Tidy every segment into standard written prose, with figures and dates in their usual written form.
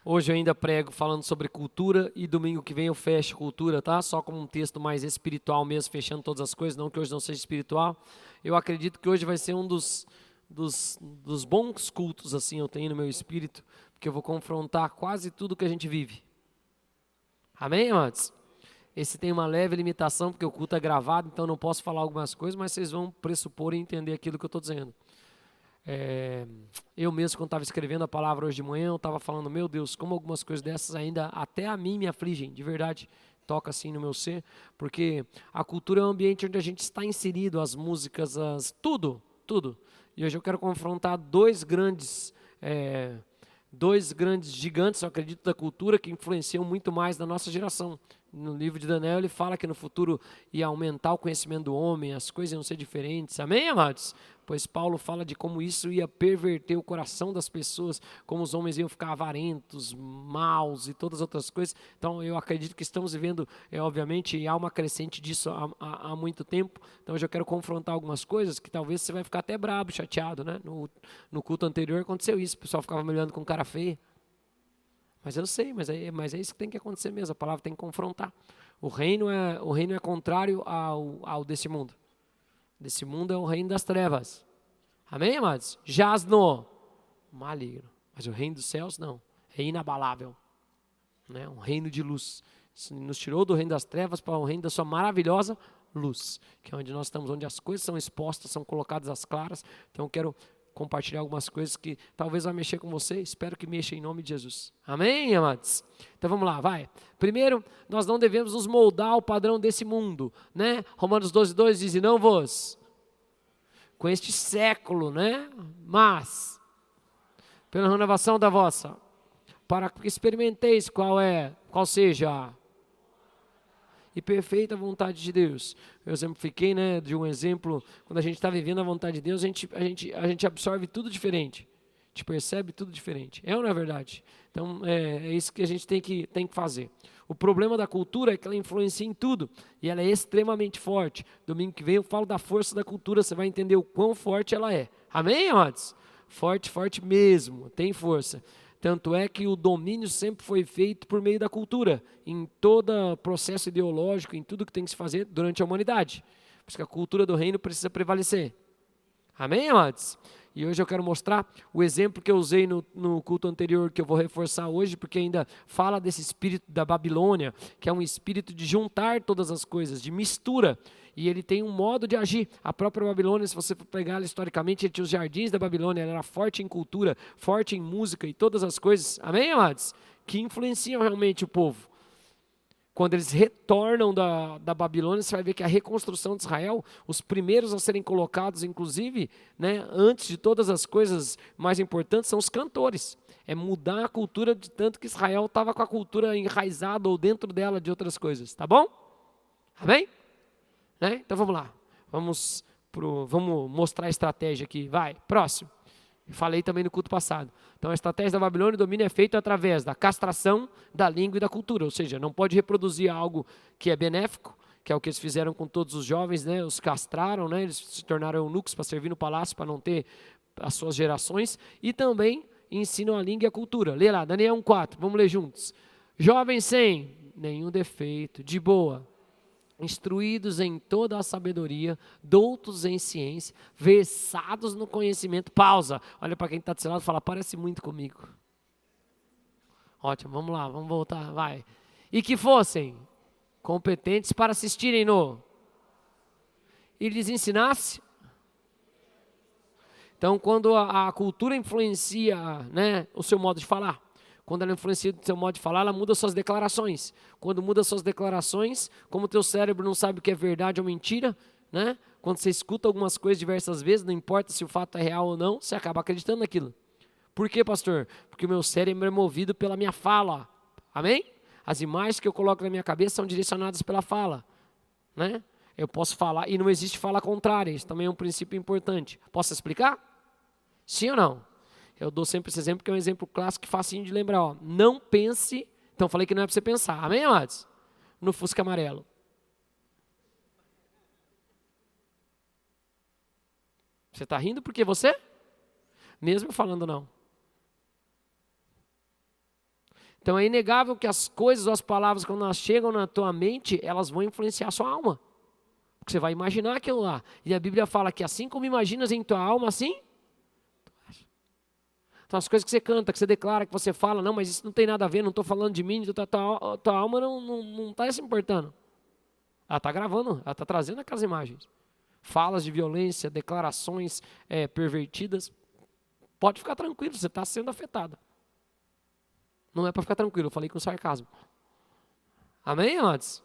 Hoje eu ainda prego falando sobre cultura e domingo que vem eu fecho cultura, tá? Só como um texto mais espiritual mesmo, fechando todas as coisas, não que hoje não seja espiritual. Eu acredito que hoje vai ser um dos bons cultos, assim, eu tenho no meu espírito, porque eu vou confrontar quase tudo que a gente vive. Amém, amados? Esse tem uma leve limitação, porque o culto é gravado, então não posso falar algumas coisas, mas vocês vão pressupor e entender aquilo que eu estou dizendo. Eu mesmo, quando estava escrevendo a palavra hoje de manhã, eu estava falando, meu Deus, como algumas coisas dessas ainda até a mim me afligem, de verdade, toca assim no meu ser, porque a cultura é um ambiente onde a gente está inserido, as músicas, tudo, tudo. E hoje eu quero confrontar dois grandes gigantes, eu acredito, da cultura, que influenciam muito mais da nossa geração. No livro de Daniel ele fala que no futuro ia aumentar o conhecimento do homem, as coisas iam ser diferentes. Amém, amados? Pois Paulo fala de como isso ia perverter o coração das pessoas, como os homens iam ficar avarentos, maus e todas as outras coisas. Então eu acredito que estamos vivendo, obviamente, há uma crescente disso há muito tempo. Então hoje eu quero confrontar algumas coisas que talvez você vai ficar até brabo, chateado, né? No culto anterior aconteceu isso, o pessoal ficava me olhando com cara feia. Mas eu sei, mas é isso que tem que acontecer mesmo, a palavra tem que confrontar. O reino é contrário ao desse mundo. Desse mundo é o reino das trevas. Amém, amados? Jaz no maligno. Mas o reino dos céus, não. É inabalável. Né? Um reino de luz. Isso nos tirou do reino das trevas para o reino da sua maravilhosa luz. Que é onde nós estamos, onde as coisas são expostas, são colocadas às claras. Então eu quero compartilhar algumas coisas que talvez vai mexer com você. Espero que mexa em nome de Jesus. Amém, amados? Então vamos lá, vai. Primeiro, nós não devemos nos moldar ao padrão desse mundo, né? Romanos 12:2 diz, e não vos, com este século, né? Mas, pela renovação da vossa, para que experimenteis qual seja e perfeita vontade de Deus. Eu exemplifiquei, né, de um exemplo, quando a gente está vivendo a vontade de Deus, a gente absorve tudo diferente, a gente percebe tudo diferente. É ou não é verdade? Então, é isso que a gente tem que fazer. O problema da cultura é que ela influencia em tudo, e ela é extremamente forte. Domingo que vem eu falo da força da cultura, você vai entender o quão forte ela é. Amém, amados? Forte, forte mesmo, tem força. Tanto é que o domínio sempre foi feito por meio da cultura, em todo processo ideológico, em tudo que tem que se fazer durante a humanidade. Por isso que a cultura do reino precisa prevalecer. Amém, amados? E hoje eu quero mostrar o exemplo que eu usei no culto anterior, que eu vou reforçar hoje, porque ainda fala desse espírito da Babilônia, que é um espírito de juntar todas as coisas, de mistura. E ele tem um modo de agir. A própria Babilônia, se você for pegar ela historicamente, ele tinha os jardins da Babilônia, ela era forte em cultura, forte em música e todas as coisas. Amém, amados? Que influenciam realmente o povo. Quando eles retornam da Babilônia, você vai ver que a reconstrução de Israel, os primeiros a serem colocados, inclusive, né, antes de todas as coisas mais importantes, são os cantores. É mudar a cultura de tanto que Israel estava com a cultura enraizada ou dentro dela de outras coisas. Tá bom? Amém? Né? Então vamos lá. Vamos mostrar a estratégia aqui. Vai, próximo. Falei também no culto passado. Então a estratégia da Babilônia, o domínio é feito através da castração da língua e da cultura, ou seja, não pode reproduzir algo que é benéfico, que é o que eles fizeram com todos os jovens, né? Os castraram, né? Eles se tornaram eunucos para servir no palácio, para não ter as suas gerações, e também ensinam a língua e a cultura. Lê lá, Daniel 1:4, vamos ler juntos. Jovens sem nenhum defeito, de boa, instruídos em toda a sabedoria, doutos em ciência, versados no conhecimento. Pausa. Olha para quem está do seu lado e fala, parece muito comigo. Ótimo, vamos lá, vamos voltar, vai. E que fossem competentes para assistirem no. E lhes ensinasse. Então, quando a cultura influencia, né, o seu modo de falar, quando ela influencia o seu modo de falar, ela muda suas declarações. Quando muda suas declarações, como o teu cérebro não sabe o que é verdade ou mentira, né? Quando você escuta algumas coisas diversas vezes, não importa se o fato é real ou não, você acaba acreditando naquilo. Por quê, pastor? Porque o meu cérebro é movido pela minha fala. Amém? As imagens que eu coloco na minha cabeça são direcionadas pela fala. Né? Eu posso falar, e não existe fala contrária, isso também é um princípio importante. Posso explicar? Sim ou não? Eu dou sempre esse exemplo, que é um exemplo clássico e facinho de lembrar. Ó. Não pense, então falei que não é para você pensar, amém, amados? No Fusca amarelo. Você está rindo porque você? Mesmo falando não. Então é inegável que as coisas ou as palavras, quando elas chegam na tua mente, elas vão influenciar a sua alma. Porque você vai imaginar aquilo lá. E a Bíblia fala que assim como imaginas em tua alma, assim... Então as coisas que você canta, que você declara, que você fala, não, mas isso não tem nada a ver, não estou falando de mim, tua alma não está se importando. Ela está gravando, ela está trazendo aquelas imagens. Falas de violência, declarações pervertidas. Pode ficar tranquilo, você está sendo afetado. Não é para ficar tranquilo, eu falei com sarcasmo. Amém, amados?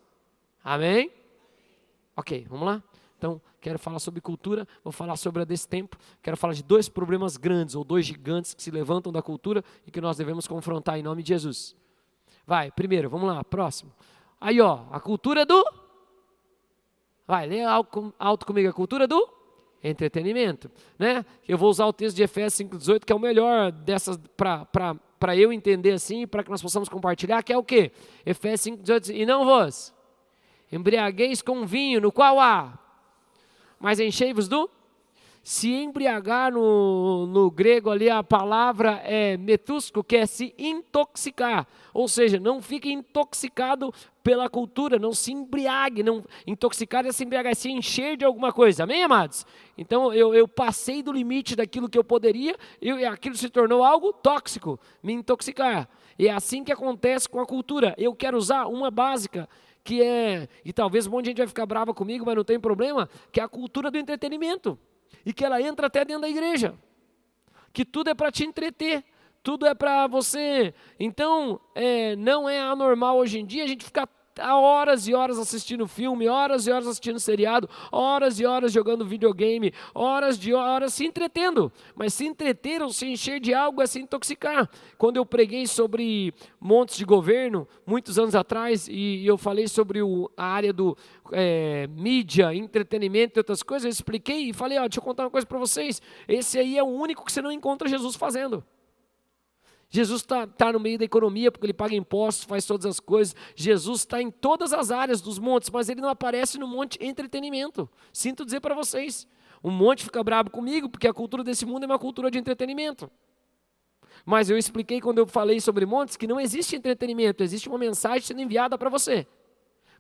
Amém? Ok, vamos lá? Então, quero falar sobre cultura, vou falar sobre a desse tempo. Quero falar de 2 problemas grandes, ou 2 gigantes que se levantam da cultura e que nós devemos confrontar em nome de Jesus. Vai, primeiro, vamos lá, próximo. Aí, ó, a cultura do... Vai, lê alto comigo, a cultura do entretenimento, né? Eu vou usar o texto de Efésios 5:18, que é o melhor dessas, para eu entender assim, para que nós possamos compartilhar, que é o quê? Efésios 5:18, e não vos embriagueis com vinho, no qual há, mas enchei-vos do... Se embriagar no grego ali, a palavra é metusco, que é se intoxicar. Ou seja, não fique intoxicado pela cultura, não se embriague. Não, intoxicar é se embriagar, é se encher de alguma coisa. Amém, amados? Então eu passei do limite daquilo que eu poderia, e aquilo se tornou algo tóxico, me intoxicar. E é assim que acontece com a cultura. Eu quero usar uma básica, que é, e talvez um monte de gente vai ficar brava comigo, mas não tem problema, que é a cultura do entretenimento. E que ela entra até dentro da igreja. Que tudo é para te entreter. Tudo é para você. Então, não é anormal hoje em dia a gente ficar horas e horas assistindo filme, horas e horas assistindo seriado, horas e horas jogando videogame, horas de horas se entretendo. Mas se entreter ou se encher de algo é se intoxicar. Quando eu preguei sobre montes de governo, muitos anos atrás, e eu falei sobre a área do mídia, entretenimento e outras coisas, eu expliquei e falei, deixa eu contar uma coisa para vocês, esse aí é o único que você não encontra Jesus fazendo. Jesus está no meio da economia, porque ele paga impostos, faz todas as coisas. Jesus está em todas as áreas dos montes, mas ele não aparece no monte entretenimento. Sinto dizer para vocês, o monte fica bravo comigo, porque a cultura desse mundo é uma cultura de entretenimento. Mas eu expliquei quando eu falei sobre montes, que não existe entretenimento, existe uma mensagem sendo enviada para você.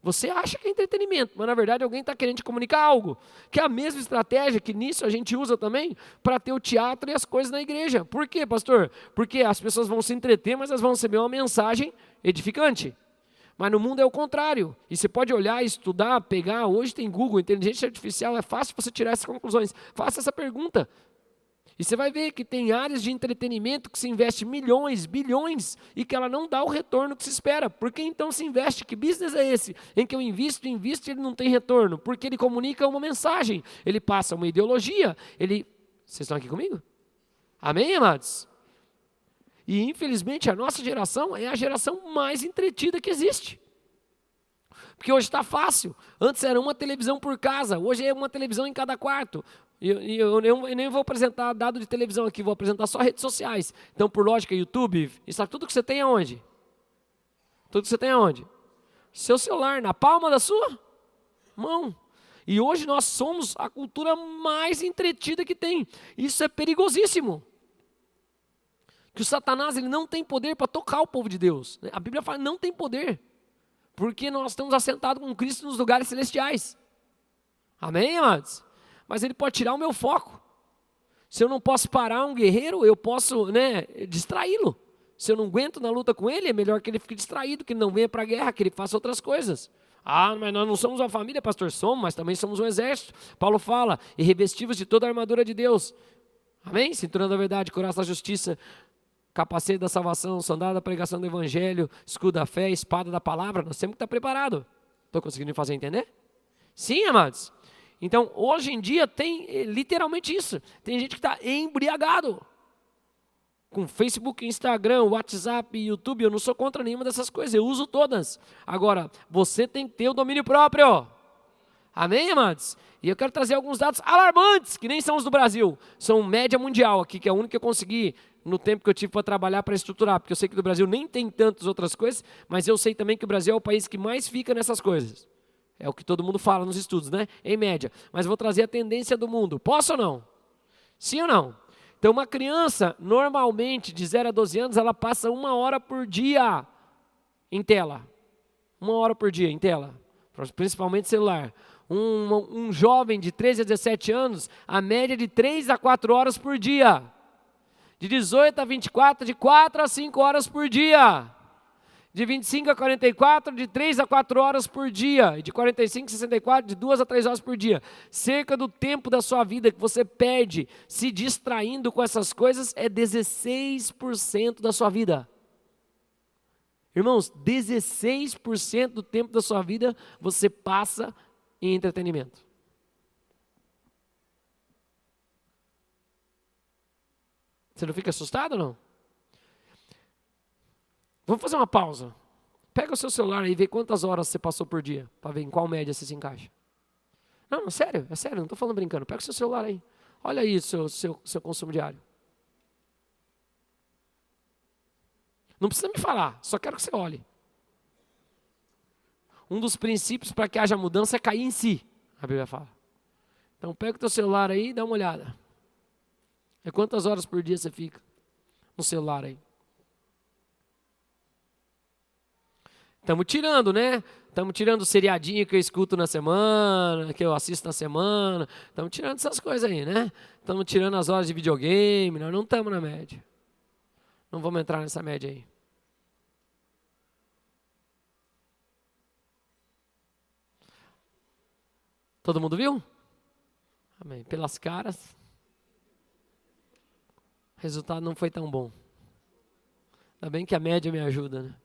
Você acha que é entretenimento, mas na verdade alguém está querendo te comunicar algo. Que é a mesma estratégia que nisso a gente usa também para ter o teatro e as coisas na igreja. Por quê, pastor? Porque as pessoas vão se entreter, mas elas vão receber uma mensagem edificante. Mas no mundo é o contrário. E você pode olhar, estudar, pegar. Hoje tem Google, inteligência artificial, é fácil você tirar essas conclusões. Faça essa pergunta. E você vai ver que tem áreas de entretenimento que se investe milhões, bilhões, e que ela não dá o retorno que se espera. Por que então se investe? Que business é esse? Em que eu invisto e ele não tem retorno? Porque ele comunica uma mensagem, ele passa uma ideologia, Vocês estão aqui comigo? Amém, amados? E infelizmente a nossa geração é a geração mais entretida que existe. Porque hoje está fácil. Antes era uma televisão por casa, hoje é uma televisão em cada quarto. Eu nem vou apresentar dado de televisão aqui, vou apresentar só redes sociais. Então, por lógica, YouTube, isso é tudo que você tem aonde? Tudo que você tem aonde? Seu celular, na palma da sua mão. E hoje nós somos a cultura mais entretida que tem. Isso é perigosíssimo. Que o Satanás ele não tem poder para tocar o povo de Deus. A Bíblia fala que não tem poder. Porque nós estamos assentados com Cristo nos lugares celestiais. Amém, amados? Mas ele pode tirar o meu foco. Se eu não posso parar um guerreiro, eu posso distraí-lo. Se eu não aguento na luta com ele, é melhor que ele fique distraído, que ele não venha para a guerra, que ele faça outras coisas. Mas nós não somos uma família, pastor, somos, mas também somos um exército. Paulo fala, e revestivos de toda a armadura de Deus. Amém? Cinturão da verdade, couraça da justiça, capacete da salvação, sandália da pregação do evangelho, escudo da fé, espada da palavra. Nós temos que estar preparados. Estou conseguindo fazer entender? Sim, amados. Então, hoje em dia tem literalmente isso. Tem gente que está embriagado. Com Facebook, Instagram, WhatsApp, YouTube, eu não sou contra nenhuma dessas coisas, eu uso todas. Agora, você tem que ter o domínio próprio. Amém, amados? E eu quero trazer alguns dados alarmantes, que nem são os do Brasil. São média mundial aqui, que é a única que eu consegui no tempo que eu tive para trabalhar, para estruturar. Porque eu sei que do Brasil nem tem tantas outras coisas, mas eu sei também que o Brasil é o país que mais fica nessas coisas. É o que todo mundo fala nos estudos, né? Em média. Mas vou trazer a tendência do mundo. Posso ou não? Sim ou não? Então uma criança, normalmente, de 0 a 12 anos, ela passa 1 hora por dia em tela. 1 hora por dia em tela, principalmente celular. Um jovem de 13 a 17 anos, a média de 3 a 4 horas por dia. De 18 a 24, de 4 a 5 horas por dia. De 25 a 44, de 3 a 4 horas por dia. E de 45 a 64, de 2 a 3 horas por dia. Cerca do tempo da sua vida que você perde se distraindo com essas coisas é 16% da sua vida. Irmãos, 16% do tempo da sua vida você passa em entretenimento. Você não fica assustado ou não? Vamos fazer uma pausa. Pega o seu celular aí e vê quantas horas você passou por dia, para ver em qual média você se encaixa. Não, sério, é sério, não estou falando brincando. Pega o seu celular aí. Olha aí o seu consumo diário. Não precisa me falar, só quero que você olhe. Um dos princípios para que haja mudança é cair em si, a Bíblia fala. Então pega o teu celular aí e dá uma olhada. É quantas horas por dia você fica no celular aí? Estamos tirando, né? Estamos tirando o seriadinho que eu escuto na semana, que eu assisto na semana. Estamos tirando essas coisas aí, né? Estamos tirando as horas de videogame, nós não estamos na média. Não vamos entrar nessa média aí. Todo mundo viu? Amém. Pelas caras, o resultado não foi tão bom. Ainda bem que a média me ajuda, né?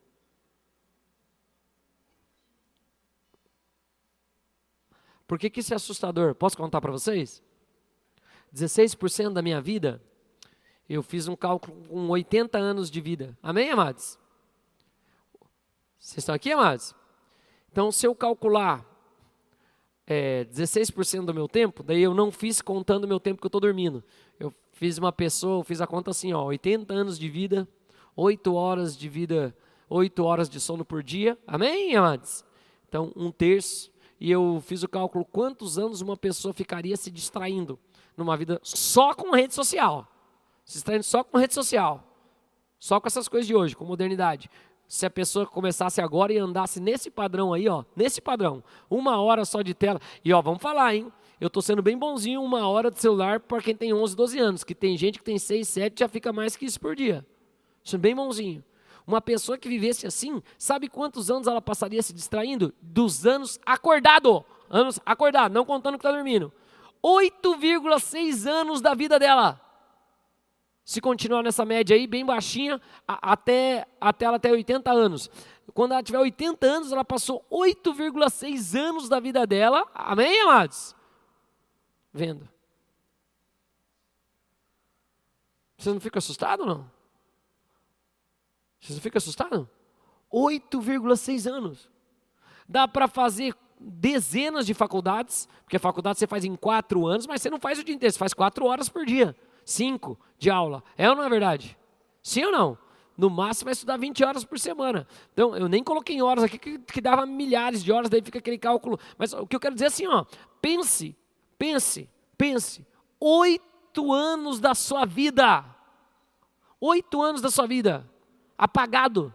Por que isso é assustador? Posso contar para vocês? 16% da minha vida, eu fiz um cálculo com 80 anos de vida. Amém, amados? Vocês estão aqui, amados? Então, se eu calcular 16% do meu tempo, daí eu não fiz contando o meu tempo que eu estou dormindo. Eu fiz a conta assim, 80 anos de vida, 8 horas de vida, 8 horas de sono por dia. Amém, amados? Então, 1/3. E eu fiz o cálculo quantos anos uma pessoa ficaria se distraindo numa vida só com rede social. Se distraindo só com rede social. Só com essas coisas de hoje, com modernidade. Se a pessoa começasse agora e andasse nesse padrão aí, nesse padrão, 1 hora só de tela. E vamos falar, hein? Eu estou sendo bem bonzinho 1 hora de celular para quem tem 11, 12 anos. Que tem gente que tem 6, 7, já fica mais que isso por dia. Sendo bem bonzinho. Uma pessoa que vivesse assim, sabe quantos anos ela passaria se distraindo? Dos anos acordado, não contando que está dormindo. 8,6 anos da vida dela. Se continuar nessa média aí, bem baixinha, até ela ter 80 anos. Quando ela tiver 80 anos, ela passou 8,6 anos da vida dela. Amém, amados? Vendo. Você não fica assustado, não? Você não fica assustado? 8,6 anos. Dá para fazer dezenas de faculdades, porque a faculdade você faz em 4 anos, mas você não faz o dia inteiro, você faz 4 horas por dia. 5 de aula. É ou não é verdade? Sim ou não? No máximo vai estudar 20 horas por semana. Então, eu nem coloquei em horas aqui, que dava milhares de horas, daí fica aquele cálculo. Mas o que eu quero dizer é assim, pense. 8 anos da sua vida. 8 anos da sua vida. Apagado.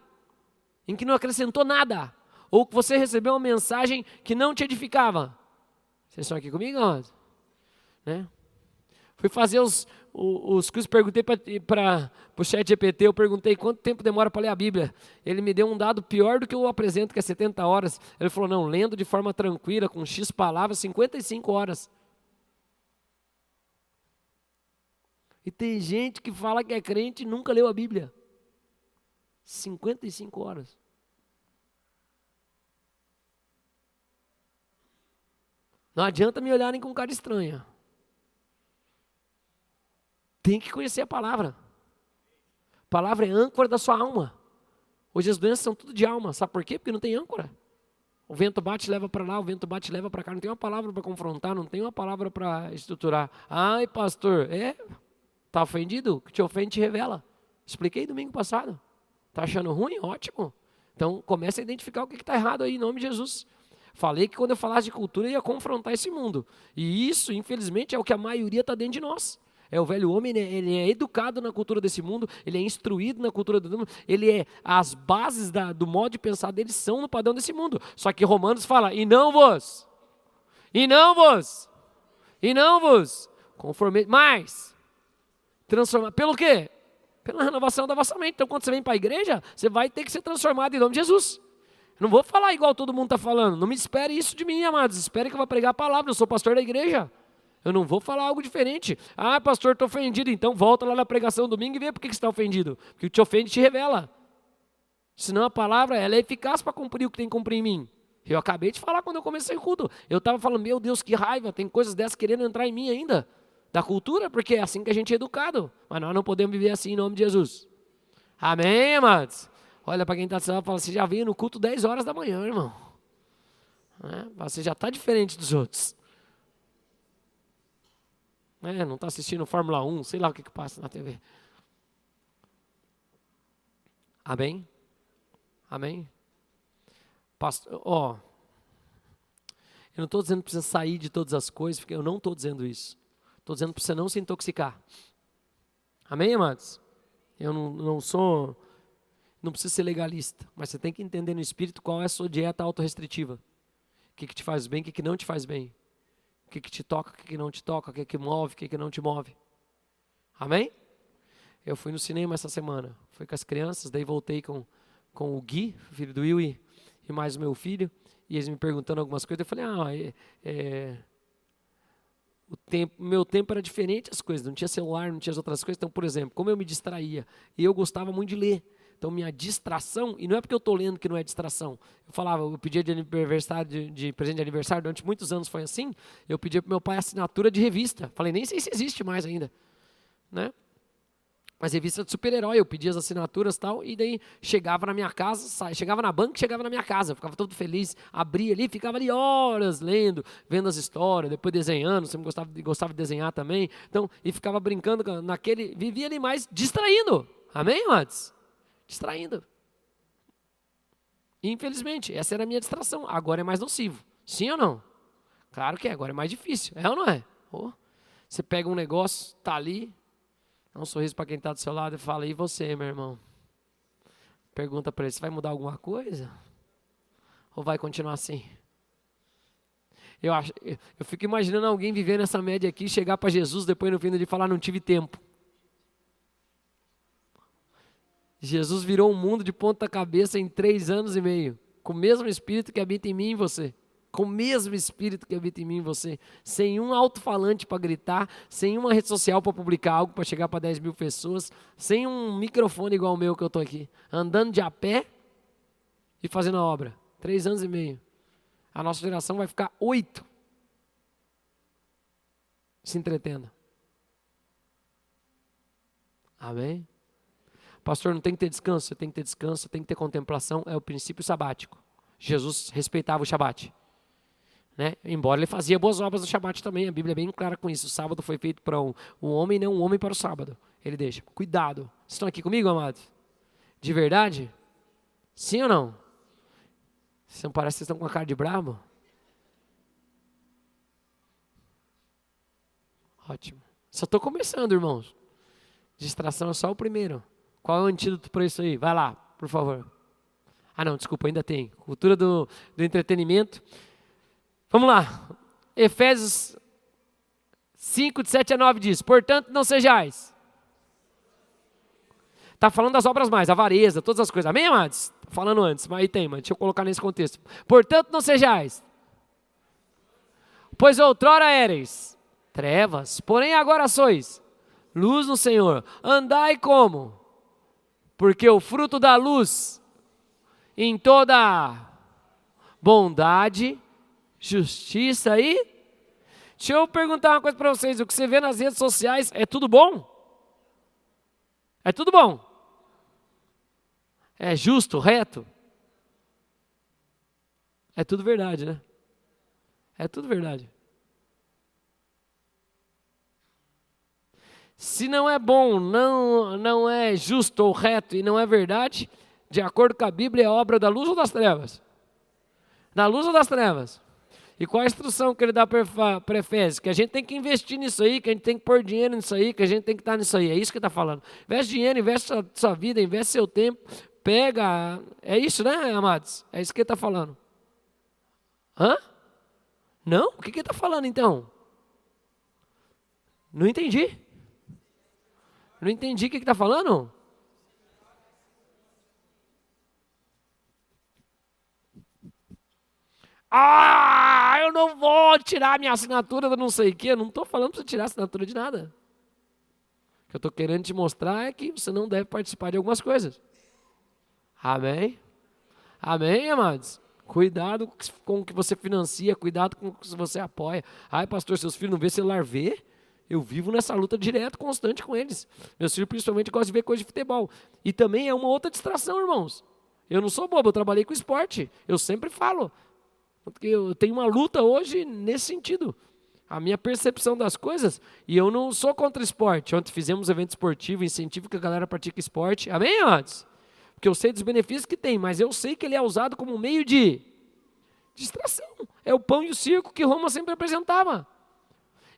Em que não acrescentou nada. Ou que você recebeu uma mensagem que não te edificava. Vocês estão aqui comigo, né? Fui fazer os cursos, perguntei para o ChatGPT, eu perguntei quanto tempo demora para ler a Bíblia. Ele me deu um dado pior do que eu apresento, que é 70 horas. Ele falou, não, lendo de forma tranquila, com X palavras, 55 horas. E tem gente que fala que é crente e nunca leu a Bíblia. 55 horas. Não adianta me olharem com cara estranha. Tem que conhecer a palavra. A palavra é âncora da sua alma. Hoje as doenças são tudo de alma. Sabe por quê? Porque não tem âncora. O vento bate e leva para lá, o vento bate e leva para cá. Não tem uma palavra para confrontar, não tem uma palavra para estruturar. Ai, pastor, tá ofendido? O que te ofende te revela. Expliquei domingo passado. Tá achando ruim? Ótimo. Então comece a identificar o que está errado aí, em nome de Jesus. Falei que quando eu falasse de cultura, eu ia confrontar esse mundo. E isso, infelizmente, é o que a maioria está dentro de nós. É o velho homem, ele é educado na cultura desse mundo, ele é instruído na cultura do mundo, as bases do modo de pensar dele são no padrão desse mundo. Só que Romanos fala, e não vos conformeis, mas transformar, pelo quê? Pela renovação da vossa mente. Então quando você vem para a igreja, você vai ter que ser transformado em nome de Jesus. Eu não vou falar igual todo mundo está falando, não me espere isso de mim, amados, espere que eu vou pregar a palavra, eu sou pastor da igreja. Eu não vou falar algo diferente. Ah, pastor, estou ofendido. Então volta lá na pregação domingo e vê por que você está ofendido. Porque o que te ofende te revela. Senão a palavra ela é eficaz para cumprir o que tem que cumprir em mim. Eu acabei de falar quando eu comecei o culto. Eu estava falando, meu Deus, que raiva. Tem coisas dessas querendo entrar em mim ainda. Da cultura, porque é assim que a gente é educado. Mas nós não podemos viver assim em nome de Jesus. Amém, amados? Olha para quem está assistindo e fala, você já veio no culto 10 horas da manhã, irmão. Você já está diferente dos outros. Não está assistindo Fórmula 1, sei lá o que passa na TV. Amém? Amém? Pastor, eu não estou dizendo que precisa sair de todas as coisas, porque eu não estou dizendo isso. Estou dizendo para você não se intoxicar. Amém, amados? Eu não preciso ser legalista, mas você tem que entender no espírito qual é a sua dieta autorrestritiva. O que te faz bem, o que não te faz bem. O que te toca, o que não te toca, o que move, o que não te move. Amém? Eu fui no cinema essa semana, fui com as crianças, daí voltei com o Gui, filho do Will e mais o meu filho, e eles me perguntando algumas coisas, eu falei, meu tempo era diferente as coisas, não tinha celular, não tinha as outras coisas, então, por exemplo, como eu me distraía, e eu gostava muito de ler, então minha distração, e não é porque eu estou lendo que não é distração, eu pedia de presente de aniversário, durante muitos anos foi assim, eu pedia para meu pai assinatura de revista, falei, nem sei se existe mais ainda, né? Mas revista de super-herói, eu pedia as assinaturas e tal, e daí chegava na minha casa, chegava na banca e chegava na minha casa, eu ficava todo feliz, abria ali, ficava ali horas lendo, vendo as histórias, depois desenhando, sempre gostava de desenhar também, então, e ficava brincando vivia ali mais distraindo, amém, amados? Distraindo. Infelizmente, essa era a minha distração, agora é mais nocivo, sim ou não? Claro que é, agora é mais difícil, é ou não é? Você pega um negócio, tá ali, dá um sorriso para quem está do seu lado e fala, e você, meu irmão? Pergunta para ele, você vai mudar alguma coisa? Ou vai continuar assim? Eu fico imaginando alguém vivendo essa média aqui, chegar para Jesus depois no fim de falar, não tive tempo. Jesus virou o mundo de ponta cabeça em 3 anos e meio, com o mesmo Espírito que habita em mim e em você. Com o mesmo Espírito que habita em mim e você, sem um alto-falante para gritar, sem uma rede social para publicar algo para chegar para 10 mil pessoas, sem um microfone igual o meu que eu estou aqui, andando de a pé e fazendo a obra. 3 anos e meio. A nossa geração vai ficar 8 se entretendo. Amém? Pastor, não tem que ter descanso, você tem que ter descanso, tem que ter contemplação, é o princípio sabático. Jesus respeitava o Shabat. Né? Embora ele fazia boas obras no Shabat também, a Bíblia é bem clara com isso. O sábado foi feito para um homem, não um homem para o sábado. Ele deixa, cuidado. Vocês estão aqui comigo, amados? De verdade? Sim ou não? Você não parece que vocês estão com a cara de brabo? Ótimo. Só estou começando, irmãos. Distração é só o primeiro. Qual é o antídoto para isso aí? Vai lá, por favor. Não, desculpa, ainda tem. Cultura do entretenimento. Vamos lá, Efésios 5, de 7 a 9 diz, portanto não sejais. Está falando das obras mais, avareza, todas as coisas, amém, amados? Falando antes, mas aí tem, mas deixa eu colocar nesse contexto. Portanto não sejais, pois outrora éreis trevas, porém agora sois luz no Senhor. Andai como? Porque o fruto da luz em toda bondade, justiça e... Deixa eu perguntar uma coisa para vocês, o que você vê nas redes sociais é tudo bom? É tudo bom? É justo, reto? É tudo verdade, né? É tudo verdade. Se não é bom, não é justo ou reto e não é verdade, de acordo com a Bíblia, é obra da luz ou das trevas? Da luz ou das trevas? E qual a instrução que ele dá para Efésios? Que a gente tem que investir nisso aí, que a gente tem que pôr dinheiro nisso aí, que a gente tem que estar nisso aí. É isso que ele está falando. Investe dinheiro, investe sua vida, investe seu tempo, pega. É isso, né, amados? É isso que ele está falando. Hã? Não? O que ele está falando então? Não entendi. Não entendi o que ele está falando? Ah, eu não vou tirar minha assinatura do não sei o quê. Eu não estou falando para você tirar a assinatura de nada. O que eu estou querendo te mostrar é que você não deve participar de algumas coisas. Amém? Amém, amados? Cuidado com o que você financia, cuidado com o que você apoia. Ai, pastor, seus filhos não vê celular? Vê? Eu vivo nessa luta direto, constante com eles. Meus filhos principalmente gostam de ver coisa de futebol. E também é uma outra distração, irmãos. Eu não sou bobo, eu trabalhei com esporte. Eu sempre falo. Porque eu tenho uma luta hoje nesse sentido. A minha percepção das coisas, e eu não sou contra esporte. Ontem fizemos evento esportivo, incentivo que a galera pratica esporte. Amém, amados? Porque eu sei dos benefícios que tem, mas eu sei que ele é usado como meio de distração. É o pão e o circo que Roma sempre apresentava.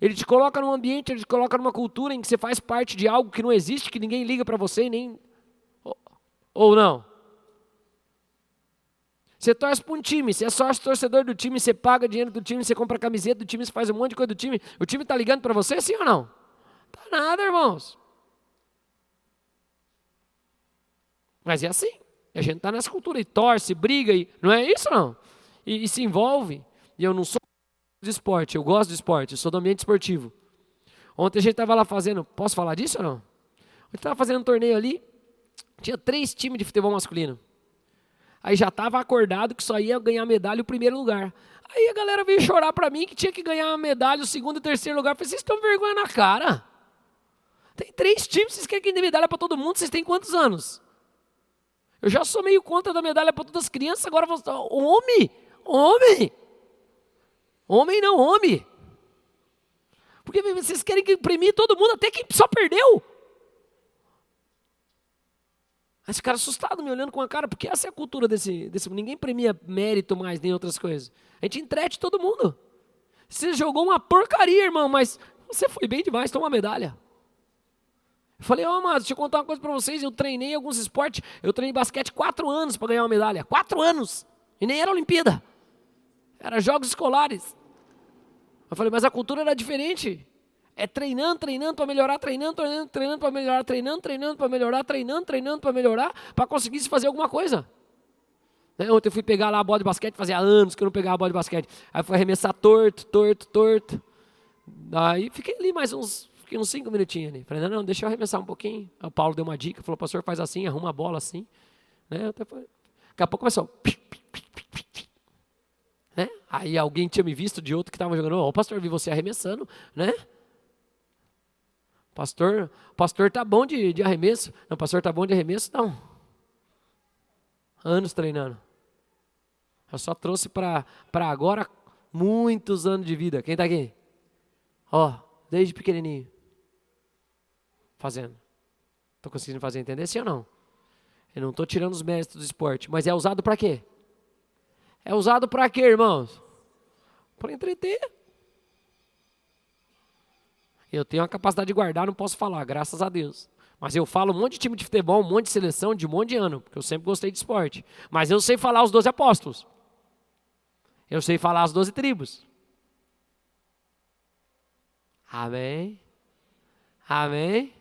Ele te coloca num ambiente, ele te coloca numa cultura em que você faz parte de algo que não existe, que ninguém liga para você, nem... Ou não? Você torce para um time, você é sócio torcedor do time, você paga dinheiro do time, você compra camiseta do time, você faz um monte de coisa do time. O time está ligando para você, sim ou não? Tá nada, irmãos. Mas é assim. A gente está nessa cultura e torce, briga, e não é isso não? E se envolve. E eu não sou de esporte, eu gosto de esporte, eu sou do ambiente esportivo. Ontem a gente estava lá fazendo, posso falar disso ou não? Ontem estava fazendo um torneio ali, tinha 3 times de futebol masculino. Aí já estava acordado que só ia ganhar medalha o primeiro lugar. Aí a galera veio chorar para mim que tinha que ganhar a medalha o segundo e terceiro lugar. Eu falei, vocês estão vergonha na cara. Tem 3 times, vocês querem que dê medalha para todo mundo, vocês têm quantos anos? Eu já sou meio contra da medalha para todas as crianças, agora vou... Homem! Homem! Homem não, homem! Porque vocês querem que premie todo mundo, até quem só perdeu. Esse cara assustado me olhando com a cara, porque essa é a cultura desse. Ninguém premia mérito mais, nem outras coisas. A gente entrete todo mundo. Você jogou uma porcaria, irmão, mas você foi bem demais, toma uma medalha. Eu falei, mas deixa eu contar uma coisa para vocês, eu treinei alguns esportes, eu treinei basquete 4 anos para ganhar uma medalha. 4 anos! E nem era Olimpíada. Era jogos escolares. Eu falei, mas a cultura era diferente. É treinando para melhorar, treinando para melhorar, treinando para melhorar, treinando para melhorar, para conseguir se fazer alguma coisa. Ontem eu fui pegar lá a bola de basquete, fazia anos que eu não pegava a bola de basquete. Aí fui arremessar torto. Aí fiquei ali fiquei uns 5 minutinhos ali. Falei, não, deixa eu arremessar um pouquinho. Aí o Paulo deu uma dica, falou, pastor, faz assim, arruma a bola assim. Daqui a pouco começou. Né? Aí alguém tinha me visto de outro que estava jogando, o pastor, vi você arremessando, né? Pastor tá bom de arremesso. Não, pastor tá bom de arremesso, não. Anos treinando. Eu só trouxe para agora muitos anos de vida. Quem tá aqui? Desde pequenininho. Fazendo. Tô conseguindo fazer entender, sim ou não? Eu não tô tirando os méritos do esporte, mas é usado para quê? É usado para quê, irmãos? Para entreter. Eu tenho a capacidade de guardar, não posso falar, graças a Deus. Mas eu falo um monte de time de futebol, um monte de seleção, de um monte de ano, porque eu sempre gostei de esporte. Mas eu sei falar os 12 apóstolos. Eu sei falar as 12 tribos. Amém? Amém?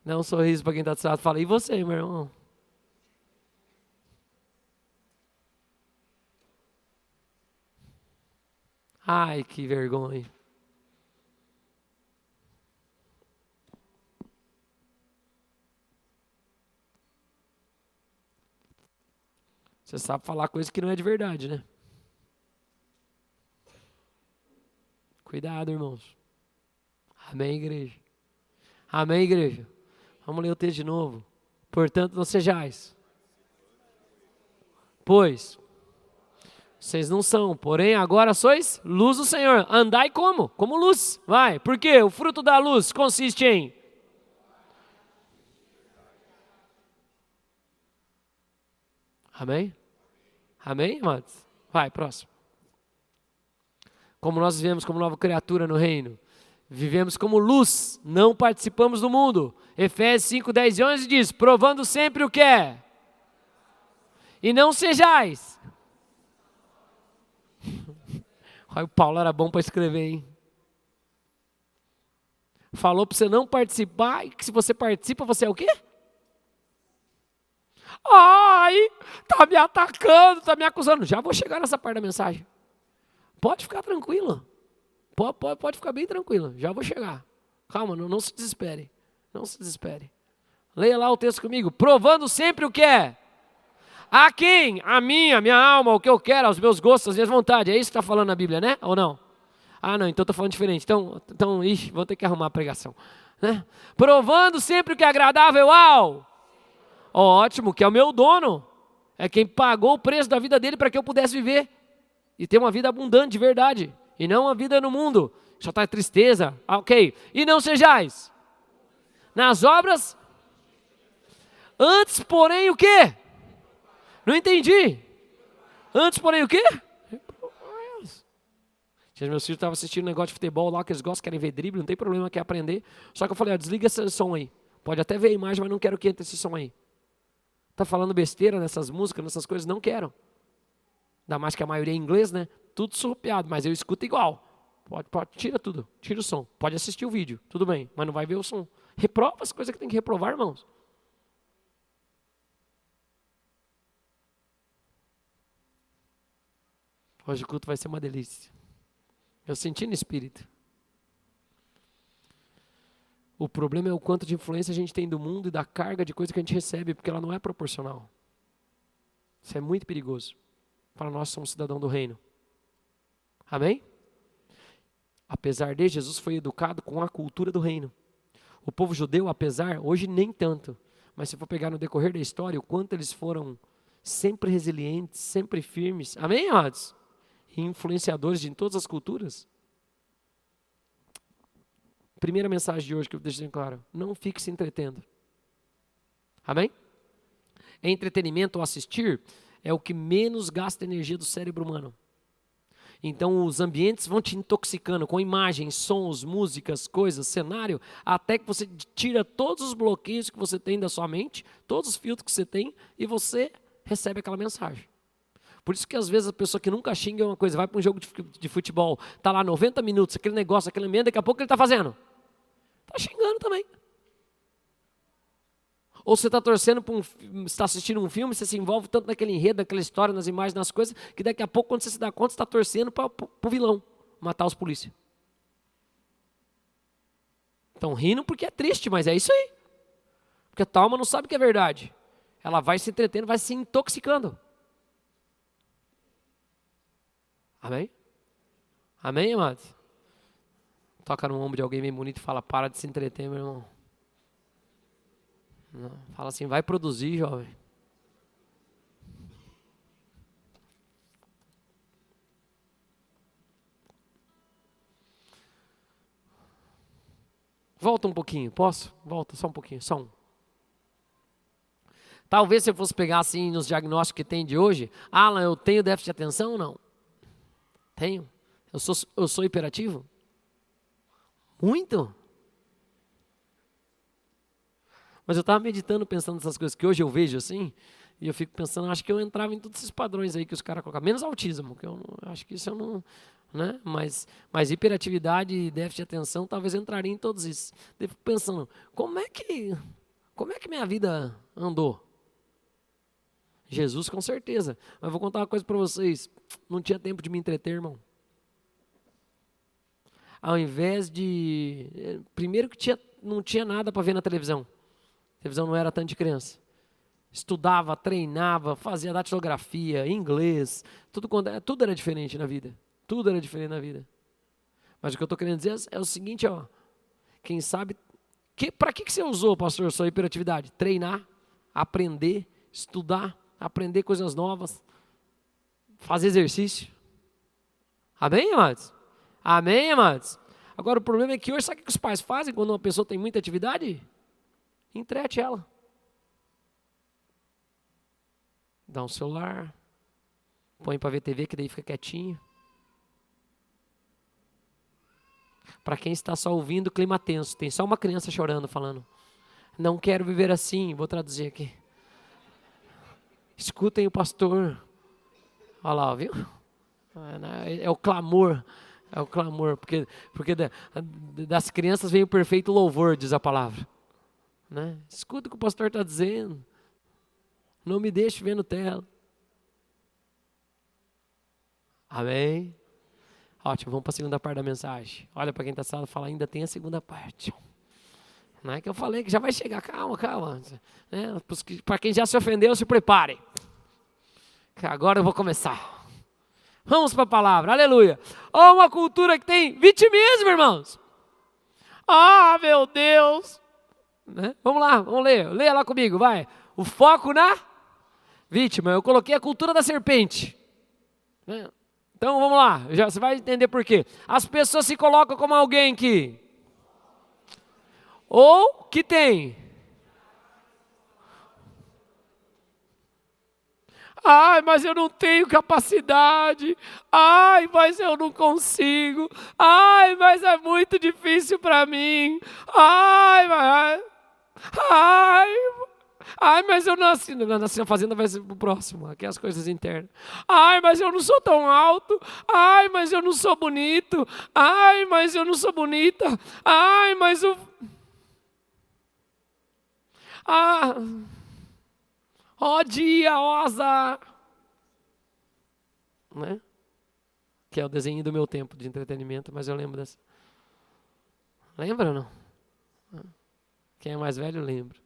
Dá um sorriso para quem está do seu lado. Fala, e você, meu irmão? Ai, que vergonha. Você sabe falar coisa que não é de verdade, né? Cuidado, irmãos. Amém, igreja. Amém, igreja. Vamos ler o texto de novo. Portanto, não sejais. Pois, vocês não são, porém agora sois luz do Senhor. Andai como? Como luz. Vai. Por quê? O fruto da luz consiste em... Amém? Amém, amados? Vai, próximo. Como nós vivemos como nova criatura no reino. Vivemos como luz, não participamos do mundo. Efésios 5, 10 e 11 diz, provando sempre o que é. E não sejais. Olha, o Paulo era bom para escrever, hein? Falou para você não participar, e que se você participa, você é o quê? Ai, tá me atacando, tá me acusando. Já vou chegar nessa parte da mensagem. Pode ficar tranquilo. Pode ficar bem tranquilo. Já vou chegar. Calma, não se desespere. Não se desespere. Leia lá o texto comigo. Provando sempre o que é. A quem? A minha alma, o que eu quero, aos meus gostos, às minhas vontades. É isso que está falando na Bíblia, né? Ou não? Ah, não, então estou falando diferente. Então, vou ter que arrumar a pregação. Né? Provando sempre o que é agradável ao. Ótimo, que é o meu dono. É quem pagou o preço da vida dele para que eu pudesse viver. E ter uma vida abundante de verdade. E não uma vida no mundo. Só está tristeza. Ok. E não sejais. Nas obras. Antes, porém, o quê? Não entendi. Antes, porém, o quê? Meus filhos estavam assistindo um negócio de futebol lá, que eles gostam, querem ver drible, não tem problema, quer aprender. Só que eu falei, desliga esse som aí. Pode até ver a imagem, mas não quero que entre esse som aí. Tá falando besteira nessas músicas, nessas coisas, não quero. Ainda mais que a maioria é inglês, né? Tudo surrupiado, mas eu escuto igual. Pode, tira tudo, tira o som. Pode assistir o vídeo, tudo bem, mas não vai ver o som. Reprova as coisas que tem que reprovar, irmãos. Hoje o culto vai ser uma delícia. Eu senti no espírito. O problema é o quanto de influência a gente tem do mundo e da carga de coisa que a gente recebe, porque ela não é proporcional. Isso é muito perigoso para nós que somos cidadãos do reino. Amém? Apesar de, Jesus foi educado com a cultura do reino. O povo judeu, apesar, hoje nem tanto, mas se for pegar no decorrer da história, o quanto eles foram sempre resilientes, sempre firmes. Amém, amados? E influenciadores em todas as culturas. Primeira mensagem de hoje que eu deixo claro, não fique se entretendo. Amém? Entretenimento ou assistir é o que menos gasta energia do cérebro humano. Então os ambientes vão te intoxicando com imagens, sons, músicas, coisas, cenário, até que você tira todos os bloqueios que você tem da sua mente, todos os filtros que você tem, e você recebe aquela mensagem. Por isso que às vezes a pessoa que nunca xinga uma coisa, vai para um jogo de futebol, está lá 90 minutos, aquele negócio, aquele ambiente, daqui a pouco ele está fazendo? Está xingando também. Ou você está torcendo para está assistindo um filme, você se envolve tanto naquele enredo, naquela história, nas imagens, nas coisas, que daqui a pouco, quando você se dá conta, você está torcendo para o vilão matar os polícias. Estão rindo porque é triste, mas é isso aí. Porque a tua alma não sabe o que é verdade. Ela vai se entretendo, vai se intoxicando. Amém? Amém, amados? Toca no ombro de alguém bem bonito e fala, para de se entreter, meu irmão. Não, fala assim, vai produzir, jovem. Volta um pouquinho, posso? Volta só um pouquinho, só um. Talvez se eu fosse pegar assim nos diagnósticos que tem de hoje, Alan, eu tenho déficit de atenção ou não? Tenho. Eu sou hiperativo? Muito. Mas eu estava meditando, pensando nessas coisas que hoje eu vejo assim, e eu fico pensando, acho que eu entrava em todos esses padrões aí que os caras colocam, menos autismo, que eu acho que isso eu não, né? Mas hiperatividade e déficit de atenção talvez entraria em todos isso. Eu fico pensando, como é que minha vida andou? Jesus com certeza, mas vou contar uma coisa para vocês, não tinha tempo de me entreter, irmão. Ao invés de, primeiro que não tinha nada para ver na televisão. A televisão não era tanto de criança. Estudava, treinava, fazia datilografia, inglês, tudo era diferente na vida. Tudo era diferente na vida. Mas o que eu estou querendo dizer é o seguinte, ó. Quem sabe, para que você usou, pastor, sua hiperatividade? Treinar, aprender, estudar, aprender coisas novas, fazer exercício. Amém, amados? Amém, amados? Agora o problema é que hoje, sabe o que os pais fazem quando uma pessoa tem muita atividade? Entrete ela. Dá um celular, põe para ver TV, que daí fica quietinho. Para quem está só ouvindo, clima tenso. Tem só uma criança chorando, falando: não quero viver assim. Vou traduzir aqui. Escutem o pastor. Olha lá, viu? É o clamor. É o clamor. Porque das crianças vem o perfeito louvor, diz a palavra. Né? Escuta o que o pastor está dizendo. Não me deixe ver no tela. Amém? Ótimo, vamos para a segunda parte da mensagem. Olha para quem está sala e fala: ainda tem a segunda parte. Não é que eu falei que já vai chegar, calma. Né? Para quem já se ofendeu, se prepare. Que agora eu vou começar. Vamos para a palavra, aleluia. Ó, uma cultura que tem vitimismo, irmãos. Ah, meu Deus. Né? Vamos lá, vamos ler. Leia lá comigo, vai. O foco na vítima. Eu coloquei a cultura da serpente. Né? Então vamos lá, você vai entender por quê. As pessoas se colocam como alguém que ou que tem. Ai, mas eu não tenho capacidade. Ai, mas eu não consigo. Ai, mas é muito difícil para mim. Ai, mas eu nasci na fazenda, vai ser o próximo, aqui as coisas internas. Ai, mas eu não sou tão alto. Ai, mas eu não sou bonito. Ai, mas eu não sou bonita. Ai, mas o... ó dia, ó azar. Né? Que é o desenho do meu tempo de entretenimento, mas eu lembro dessa. Lembra ou não? Quem é mais velho lembra.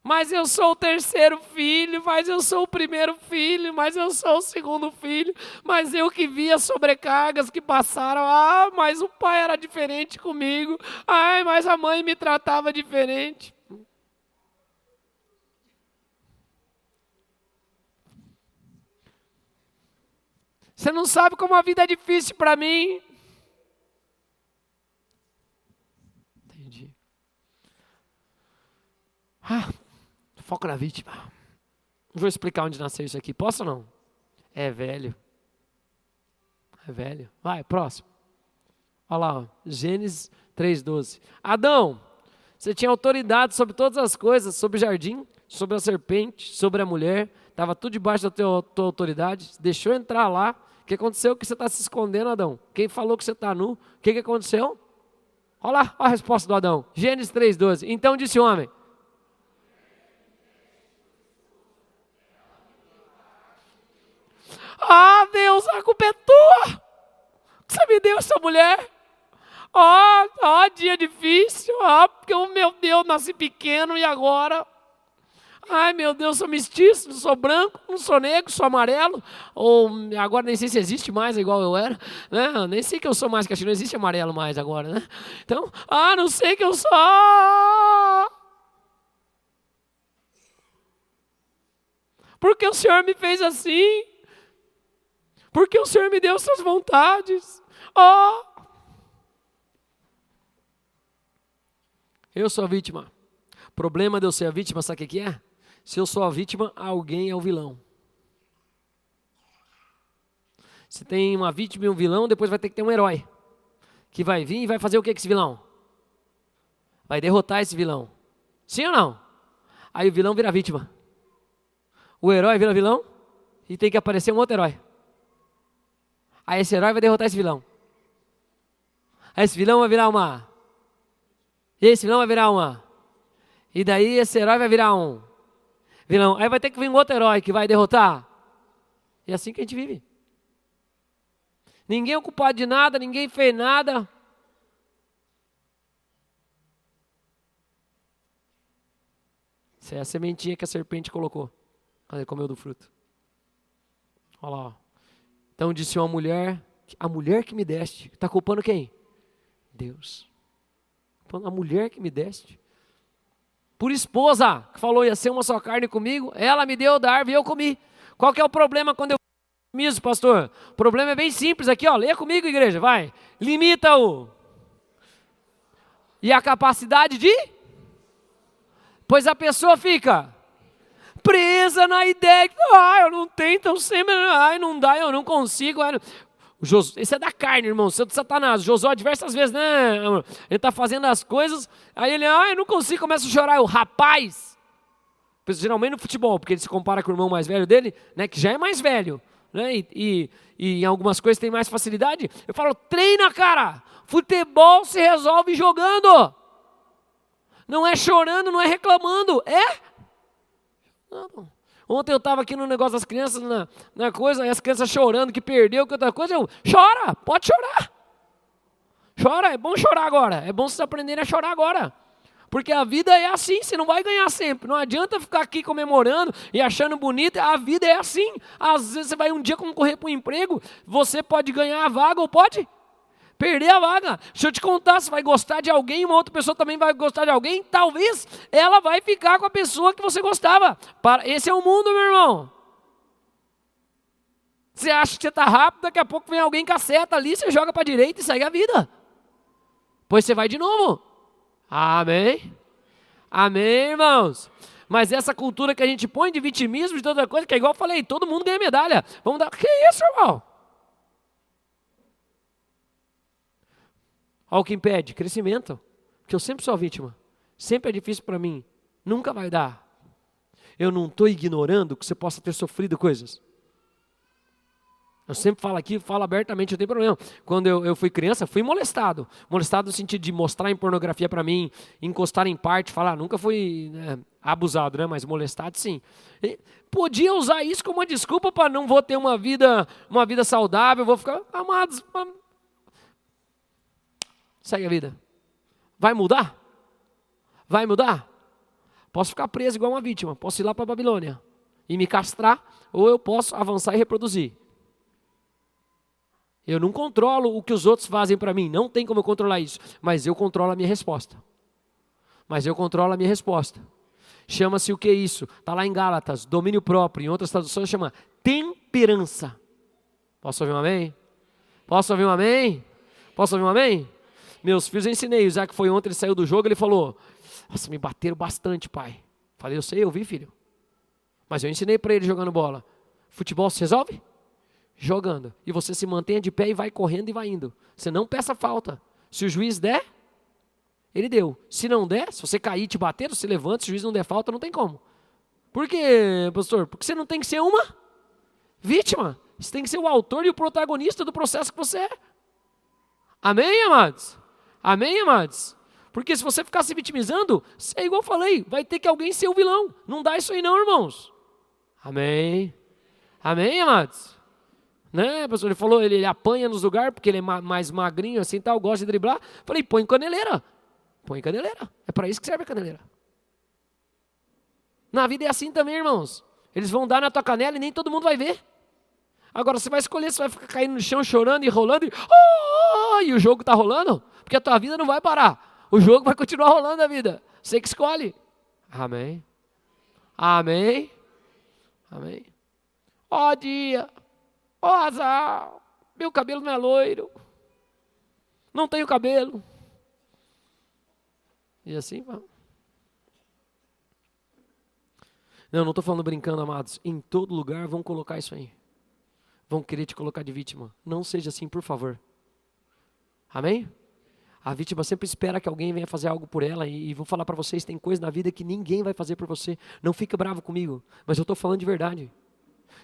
Mas eu sou o terceiro filho, mas eu sou o primeiro filho, mas eu sou o segundo filho, mas eu que via sobrecargas que passaram. Ah, mas o pai era diferente comigo. Ai, mas a mãe me tratava diferente. Você não sabe como a vida é difícil para mim. Entendi. Foco na vítima. Vou explicar onde nasceu isso aqui. Posso ou não? É velho. É velho. Vai, próximo. Olha lá, ó. Gênesis 3:12. Adão, você tinha autoridade sobre todas as coisas, sobre o jardim, sobre a serpente, sobre a mulher. Estava tudo debaixo da tua autoridade. Deixou entrar lá. O que aconteceu? Que você está se escondendo, Adão? Quem falou que você está nu? O que aconteceu? Olha lá, olha a resposta do Adão. Gênesis 3:12. Então disse o homem: ah, Deus, a culpa é tua. Você me deu essa mulher. Ó, dia difícil. Porque o meu Deus, nasci pequeno e agora... Ai, meu Deus, sou mestiço, não sou branco, não sou negro, sou amarelo. Ou agora nem sei se existe mais, igual eu era. Né? Nem sei que eu sou mais, que acho que não existe amarelo mais agora, né? Então, não sei que eu sou... Porque o Senhor me fez assim. Porque o Senhor me deu suas vontades. Eu sou a vítima. O problema de eu ser a vítima, sabe o que é? Se eu sou a vítima, alguém é o vilão. Se tem uma vítima e um vilão, depois vai ter que ter um herói. Que vai vir e vai fazer o que com esse vilão? Vai derrotar esse vilão. Sim ou não? Aí o vilão vira vítima. O herói vira vilão e tem que aparecer um outro herói. Aí esse herói vai derrotar esse vilão. Aí esse vilão vai virar uma. E esse vilão vai virar uma. E daí esse herói vai virar um vilão. Aí vai ter que vir um outro herói que vai derrotar. E é assim que a gente vive. Ninguém é culpado de nada, ninguém fez nada. Essa é a sementinha que a serpente colocou quando ele comeu do fruto. Olha lá. Ó. Então disse uma mulher, a mulher que me deste. Está culpando quem? Deus. A mulher que me deste. Por esposa, que falou ia ser uma só carne comigo, ela me deu da árvore e eu comi. Qual que é o problema quando eu comi isso, pastor? O problema é bem simples aqui, ó. Leia comigo, igreja, vai. Limita-o. E a capacidade de? Pois a pessoa fica presa na ideia que, eu não tenho, então sempre, não dá, eu não consigo. Esse é da carne, irmão, isso é do Satanás. Josué diversas vezes, né? Ele está fazendo as coisas, aí ele, eu não consigo, começa a chorar. O rapaz, geralmente no futebol, porque ele se compara com o irmão mais velho dele, né? Que já é mais velho, né? E em algumas coisas tem mais facilidade. Eu falo, treina, cara. Futebol se resolve jogando. Não é chorando, não é reclamando, Não. Ontem eu estava aqui no negócio das crianças, na coisa, e as crianças chorando que perdeu, que outra coisa, chora, pode chorar. Chora, é bom chorar agora, é bom vocês aprenderem a chorar agora. Porque a vida é assim, você não vai ganhar sempre. Não adianta ficar aqui comemorando e achando bonito, a vida é assim. Às vezes você vai um dia concorrer para um emprego, você pode ganhar a vaga ou pode perder a vaga. Deixa eu te contar, você vai gostar de alguém, uma outra pessoa também vai gostar de alguém, talvez ela vai ficar com a pessoa que você gostava. Esse é o mundo, meu irmão. Você acha que você está rápido, daqui a pouco vem alguém com a seta ali, você joga para a direita e segue a vida. Depois você vai de novo. Amém? Amém, irmãos? Mas essa cultura que a gente põe de vitimismo, de toda coisa, que é igual eu falei, todo mundo ganha medalha. Vamos dar, que isso, irmão? Olha o que impede, crescimento. Porque eu sempre sou a vítima. Sempre é difícil para mim. Nunca vai dar. Eu não estou ignorando que você possa ter sofrido coisas. Eu sempre falo aqui, falo abertamente, não tem problema. Quando eu fui criança, fui molestado. Molestado no sentido de mostrar em pornografia para mim, encostar em parte, falar, nunca fui abusado, né? Mas molestado sim. E podia usar isso como uma desculpa para não vou ter uma vida saudável, vou ficar amados. Segue a vida. Vai mudar? Vai mudar? Posso ficar preso igual uma vítima. Posso ir lá para a Babilônia e me castrar, ou eu posso avançar e reproduzir. Eu não controlo o que os outros fazem para mim. Não tem como eu controlar isso. Mas eu controlo a minha resposta. Chama-se o que é isso? Está lá em Gálatas, domínio próprio. Em outras traduções chama temperança. Posso ouvir um amém? Posso ouvir um amém? Posso ouvir um amém? Meus filhos eu ensinei. O Isaac foi ontem, ele saiu do jogo, ele falou, nossa, me bateram bastante, pai. Falei, eu sei, eu vi, filho. Mas eu ensinei para ele jogando bola. Futebol se resolve? Jogando. E você se mantenha de pé e vai correndo e vai indo. Você não peça falta. Se o juiz der, ele deu. Se não der, se você cair e te bater, você levanta, se o juiz não der falta, não tem como. Por quê, pastor? Porque você não tem que ser uma vítima. Você tem que ser o autor e o protagonista do processo que você é. Amém, amados? Amém, amados? Porque se você ficar se vitimizando, é igual eu falei, vai ter que alguém ser o vilão. Não dá isso aí não, irmãos. Amém? Amém, amados? Né, pastor? Ele falou, ele apanha nos lugares, porque ele é mais magrinho assim tal, gosta de driblar. Falei, põe caneleira. Põe caneleira. É para isso que serve a caneleira. Na vida é assim também, irmãos. Eles vão dar na tua canela e nem todo mundo vai ver. Agora você vai escolher, você vai ficar caindo no chão, chorando e rolando, e o jogo está rolando, porque a tua vida não vai parar. O jogo vai continuar rolando a vida. Você que escolhe. Amém. Amém. Amém. Ó dia. Ó azar. Meu cabelo não é loiro. Não tenho cabelo. E assim vai. Não estou falando brincando, amados. Em todo lugar vão colocar isso aí. Vão querer te colocar de vítima. Não seja assim, por favor. Amém? A vítima sempre espera que alguém venha fazer algo por ela. E vou falar para vocês, tem coisa na vida que ninguém vai fazer por você. Não fica bravo comigo, mas eu estou falando de verdade.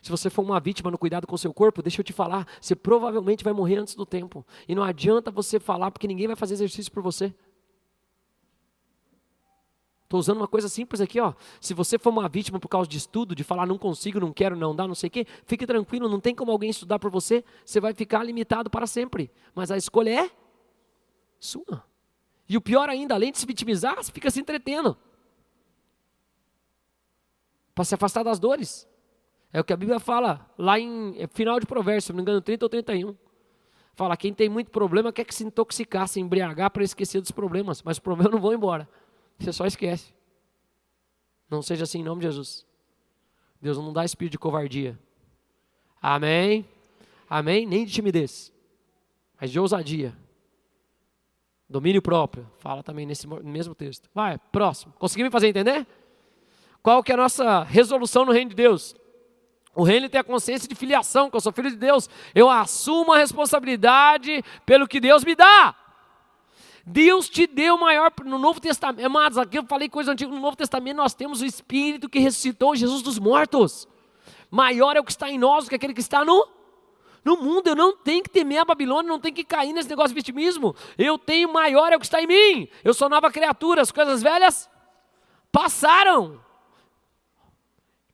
Se você for uma vítima no cuidado com o seu corpo, deixa eu te falar, você provavelmente vai morrer antes do tempo. E não adianta você falar, porque ninguém vai fazer exercício por você. Estou usando uma coisa simples aqui, ó. Se você for uma vítima por causa de estudo, de falar não consigo, não quero, não dá, não sei o quê, fique tranquilo, não tem como alguém estudar por você, você vai ficar limitado para sempre. Mas a escolha é sua. E o pior ainda, além de se vitimizar, você fica se entretendo. Para se afastar das dores. É o que a Bíblia fala, lá em final de Provérbios, se não me engano, 30 ou 31. Fala, quem tem muito problema quer que se intoxicar, se embriagar para esquecer dos problemas, mas os problemas não vão embora. Você só esquece. Não seja assim em nome de Jesus. Deus não dá espírito de covardia. Amém? Amém? Nem de timidez, mas de ousadia. Domínio próprio. Fala também nesse mesmo texto. Vai, próximo. Conseguiu me fazer entender? Qual que é a nossa resolução no reino de Deus? O reino tem a consciência de filiação, que eu sou filho de Deus. Eu assumo a responsabilidade pelo que Deus me dá. Deus te deu maior, no Novo Testamento, amados, aqui eu falei coisa antiga, no Novo Testamento nós temos o Espírito que ressuscitou Jesus dos mortos. Maior é o que está em nós do que aquele que está no mundo. Eu não tenho que temer a Babilônia, não tenho que cair nesse negócio de vitimismo. Eu tenho maior é o que está em mim. Eu sou nova criatura, as coisas velhas passaram.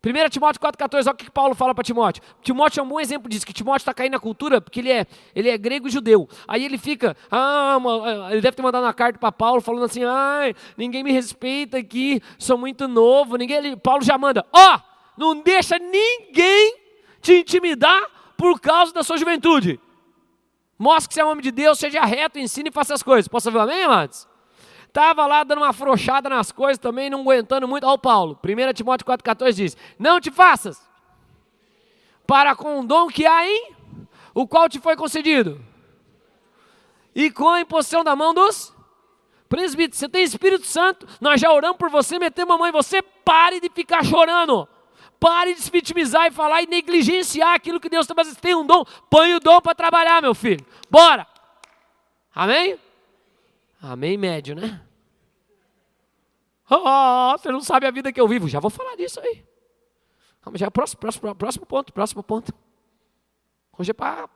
1 Timóteo 4,14, olha o que Paulo fala para Timóteo. Timóteo é um bom exemplo disso, que Timóteo está caindo na cultura, porque ele é grego e judeu. Aí ele fica, ele deve ter mandado uma carta para Paulo, falando assim, ninguém me respeita aqui, sou muito novo. Paulo já manda, não deixa ninguém te intimidar por causa da sua juventude. Mostra que você é um homem de Deus, seja reto, ensine e faça as coisas. Posso ouvir amém, amados? Estava lá dando uma afrouxada nas coisas também, não aguentando muito. Olha o Paulo, 1 Timóteo 4,14 diz, não te faças para com o dom que há em o qual te foi concedido e com a imposição da mão dos presbíteros. Você tem Espírito Santo, nós já oramos por você, metemos a mão em você, pare de ficar chorando. Pare de se vitimizar e falar e negligenciar aquilo que Deus está fazendo. Você tem um dom, põe o dom para trabalhar, meu filho. Bora! Amém? Amém médio, né? Você não sabe a vida que eu vivo. Já vou falar disso aí. Já próximo ponto. Hoje é para...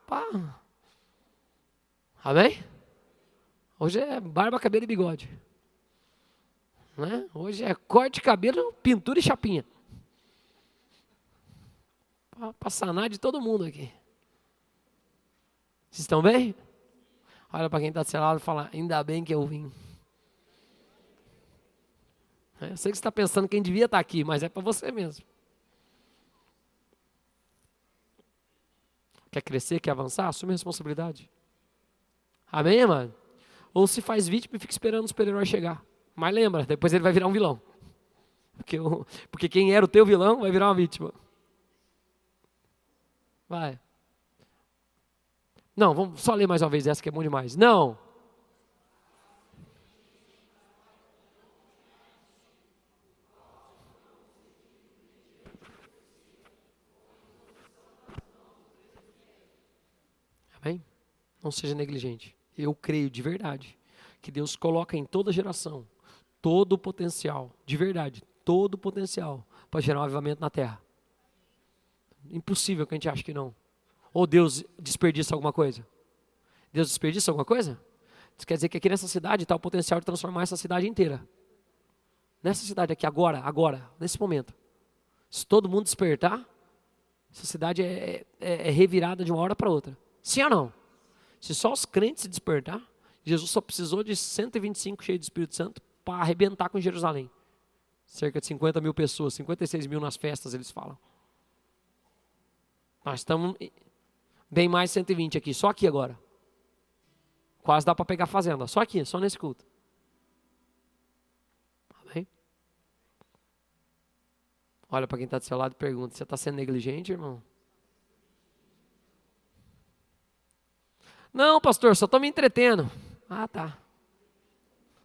Amém? Hoje é barba, cabelo e bigode. Né? Hoje é corte de cabelo, pintura e chapinha. Para sanar de todo mundo aqui. Vocês estão bem? Olha para quem está do seu lado e fala, ainda bem que eu vim. Eu sei que você está pensando quem devia estar aqui, mas é para você mesmo. Quer crescer, quer avançar? Assume a responsabilidade. Amém, mano? Ou se faz vítima e fica esperando o super-herói chegar. Mas lembra, depois ele vai virar um vilão. Porque quem era o teu vilão vai virar uma vítima. Vai. Não, vamos só ler mais uma vez essa que é bom demais. Não. Amém? Não seja negligente. Eu creio de verdade que Deus coloca em toda geração todo o potencial, de verdade, todo o potencial para gerar um avivamento na terra. Impossível que a gente ache que não. Ou Deus desperdiça alguma coisa? Deus desperdiça alguma coisa? Isso quer dizer que aqui nessa cidade está o potencial de transformar essa cidade inteira. Nessa cidade aqui, agora, nesse momento. Se todo mundo despertar, essa cidade é revirada de uma hora para outra. Sim ou não? Se só os crentes se despertar, Jesus só precisou de 125 cheios de Espírito Santo para arrebentar com Jerusalém. Cerca de 50 mil pessoas, 56 mil nas festas, eles falam. Nós estamos bem mais 120 aqui, só aqui agora. Quase dá para pegar a fazenda, só aqui, só nesse culto. Amém? Olha para quem está do seu lado e pergunta, você está sendo negligente, irmão? Não, pastor, só estou me entretendo. Ah, tá.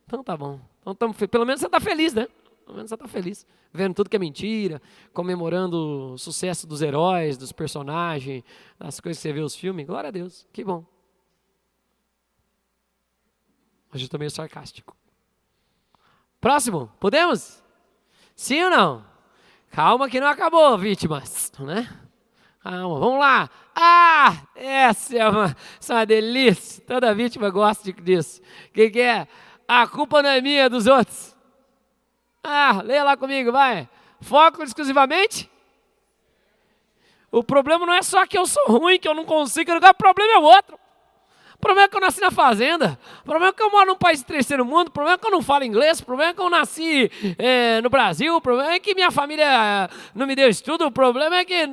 Então tá bom. Então, pelo menos você está feliz, né? Pelo menos você está feliz. Vendo tudo que é mentira, comemorando o sucesso dos heróis, dos personagens, das coisas que você vê nos filmes. Glória a Deus, que bom. Hoje eu estou meio sarcástico. Próximo, podemos? Sim ou não? Calma que não acabou, vítimas, né? Calma, vamos lá. Essa é uma delícia. Toda vítima gosta disso. O que é? A culpa não é minha, é dos outros. Leia lá comigo, vai. Foco exclusivamente. O problema não é só que eu sou ruim, que eu não consigo, o problema é o outro. O problema é que eu nasci na fazenda. O problema é que eu moro num país de terceiro mundo. O problema é que eu não falo inglês. O problema é que eu nasci no Brasil. O problema é que minha família não me deu estudo. O problema é que... O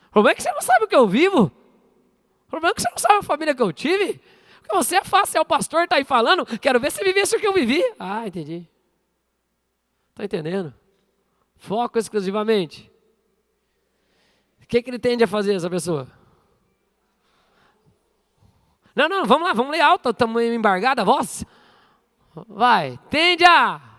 problema é que você não sabe o que eu vivo. O problema é que você não sabe a família que eu tive. Porque você é fácil, é o pastor, está aí falando. Quero ver se vivesse o que eu vivi. Entendi. Está entendendo? Foco exclusivamente. O que ele tende a fazer, essa pessoa? Não, vamos lá, vamos ler alto, estamos embargada a voz. Vai, tende a.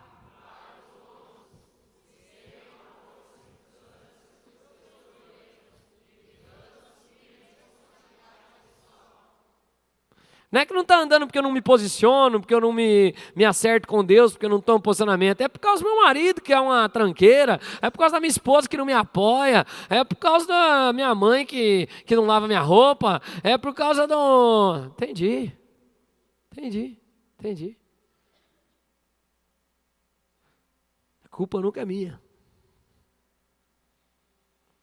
Não é que não está andando porque eu não me posiciono, porque eu não me acerto com Deus, porque eu não estou em posicionamento. É por causa do meu marido, que é uma tranqueira. É por causa da minha esposa, que não me apoia. É por causa da minha mãe, que não lava minha roupa. É por causa do... Entendi. A culpa nunca é minha.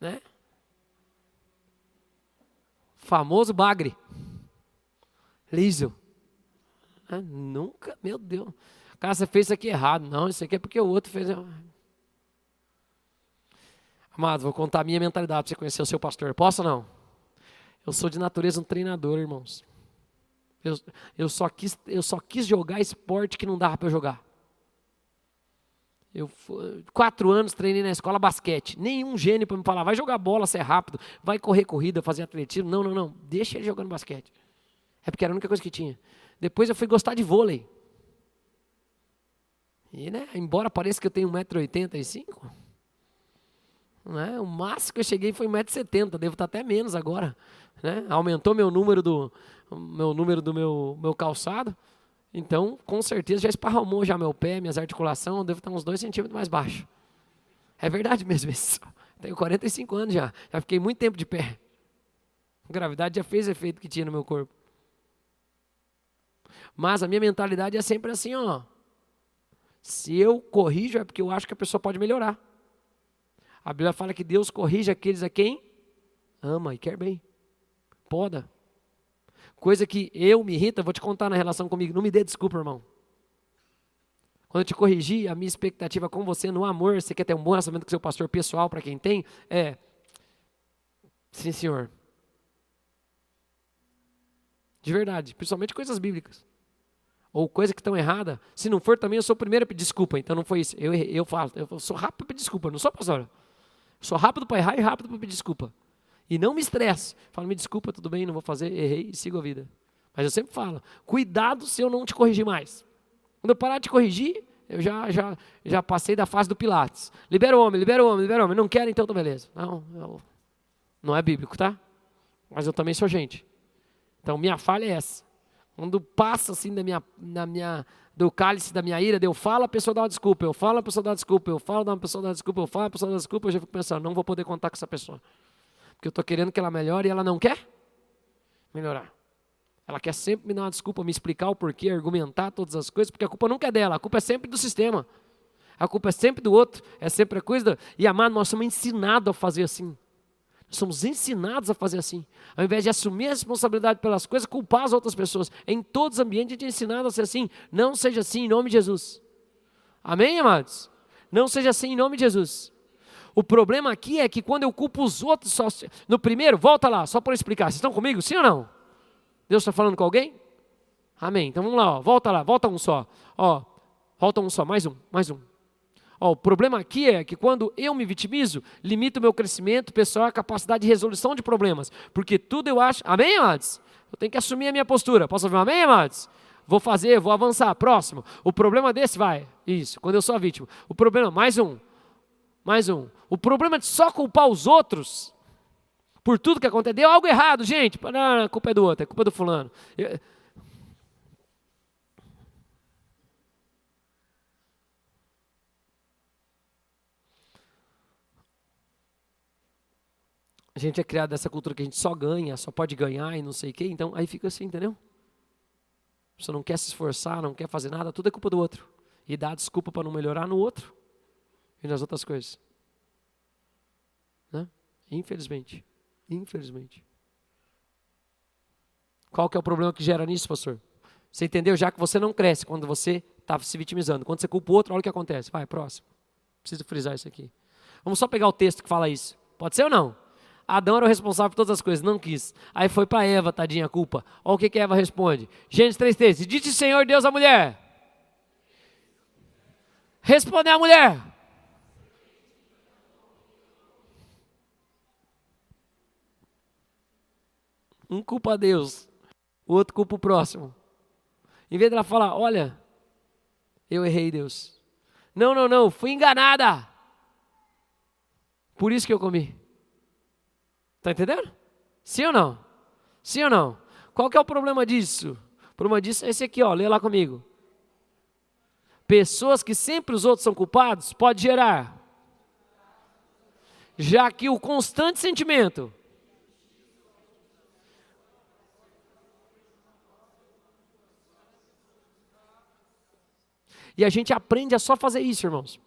Né? Famoso bagre. Liso. Nunca, meu Deus. Cara, você fez isso aqui errado. Não, isso aqui é porque o outro fez. Amado, vou contar a minha mentalidade para você conhecer o seu pastor. Posso ou não? Eu sou de natureza um treinador, irmãos. Eu só quis jogar esporte que não dava para eu jogar. 4 anos treinei na escola basquete. Nenhum gênio para me falar, vai jogar bola, ser rápido, vai correr corrida, fazer atletismo. Não. Deixa ele jogando basquete. É porque era a única coisa que tinha. Depois eu fui gostar de vôlei. E, né, embora pareça que eu tenho 1,85 m, né, o máximo que eu cheguei foi 1,70 m, devo estar até menos agora. Né? Aumentou meu número do meu calçado. Então, com certeza, já esparramou já meu pé, minhas articulações, eu devo estar uns 2 centímetros mais baixo. É verdade mesmo isso. Tenho 45 anos já fiquei muito tempo de pé. A gravidade já fez o efeito que tinha no meu corpo. Mas a minha mentalidade é sempre assim, ó. Se eu corrijo é porque eu acho que a pessoa pode melhorar. A Bíblia fala que Deus corrige aqueles a quem ama e quer bem. Poda. Coisa que eu me irrita, vou te contar na relação comigo. Não me dê desculpa, irmão. Quando eu te corrigi, a minha expectativa com você no amor, você quer ter um bom relacionamento com seu pastor pessoal, para quem tem, sim, senhor. De verdade, principalmente coisas bíblicas. Ou coisa que estão errada. Se não for também, eu sou o primeiro a pedir desculpa. Então não foi isso. Eu falo, eu sou rápido para pedir desculpa, não sou pastor. Eu sou rápido para errar e rápido para pedir desculpa. E não me estresse. Falo, me desculpa, tudo bem, não vou fazer, errei e sigo a vida. Mas eu sempre falo, cuidado se eu não te corrigir mais. Quando eu parar de te corrigir, eu já passei da fase do Pilates. Libera o homem. Não quero, então tá beleza. Não é bíblico, tá? Mas eu também sou gente. Então minha falha é essa. Quando passa assim do cálice da minha ira, eu falo, a pessoa dá uma desculpa, eu falo, a pessoa dá uma desculpa, eu falo, a pessoa dá uma desculpa, eu falo, a pessoa dá uma desculpa, eu já fico pensando, não vou poder contar com essa pessoa. Porque eu estou querendo que ela melhore e ela não quer melhorar. Ela quer sempre me dar uma desculpa, me explicar o porquê, argumentar todas as coisas, porque a culpa nunca é dela, a culpa é sempre do sistema. A culpa é sempre do outro, é sempre a coisa. E amado, nós somos ensinados a fazer assim. Nós somos ensinados a fazer assim. Ao invés de assumir a responsabilidade pelas coisas, culpar as outras pessoas. Em todos os ambientes a gente é ensinado a ser assim. Não seja assim em nome de Jesus. Amém, amados? Não seja assim em nome de Jesus. O problema aqui é que quando eu culpo os outros, no primeiro, volta lá, só para eu explicar. Vocês estão comigo, sim ou não? Deus está falando com alguém? Amém. Então vamos lá, ó, volta lá, volta um só. Ó, volta um só, mais um. O problema aqui é que quando eu me vitimizo, limito o meu crescimento pessoal e a capacidade de resolução de problemas. Porque tudo eu acho... Amém, amados? Eu tenho que assumir a minha postura. Posso ouvir um amém, amados? Vou fazer, vou avançar. Próximo. O problema desse vai. Isso, quando eu sou a vítima. O problema, mais um. O problema de só culpar os outros por tudo que aconteceu. Deu algo errado, gente. Não, a culpa é do outro, é culpa do fulano. A gente é criado nessa cultura que a gente só ganha, só pode ganhar e não sei o quê. Então, aí fica assim, entendeu? Você não quer se esforçar, não quer fazer nada, tudo é culpa do outro. E dá desculpa para não melhorar no outro e nas outras coisas. Né? Infelizmente. Qual que é o problema que gera nisso, pastor? Você entendeu? Já que você não cresce quando você está se vitimizando. Quando você culpa o outro, olha o que acontece. Vai, próximo. Preciso frisar isso aqui. Vamos só pegar o texto que fala isso. Pode ser ou não? Adão era o responsável por todas as coisas, não quis. Aí foi para Eva, tadinha, a culpa. Olha o que Eva responde. Gênesis 3:13. Disse o Senhor Deus à mulher. Respondeu a mulher. Um culpa a Deus, o outro culpa o próximo. Em vez dela falar, olha, Eu errei, Deus. Não, não, não, fui enganada. Por isso que eu comi. Está entendendo? Sim ou não? Sim ou não? Qual que é o problema disso? O problema disso é esse aqui, ó, lê lá comigo. Pessoas que sempre os outros são culpados, pode gerar. Já que o constante sentimento e a gente aprende a só fazer isso, irmãos.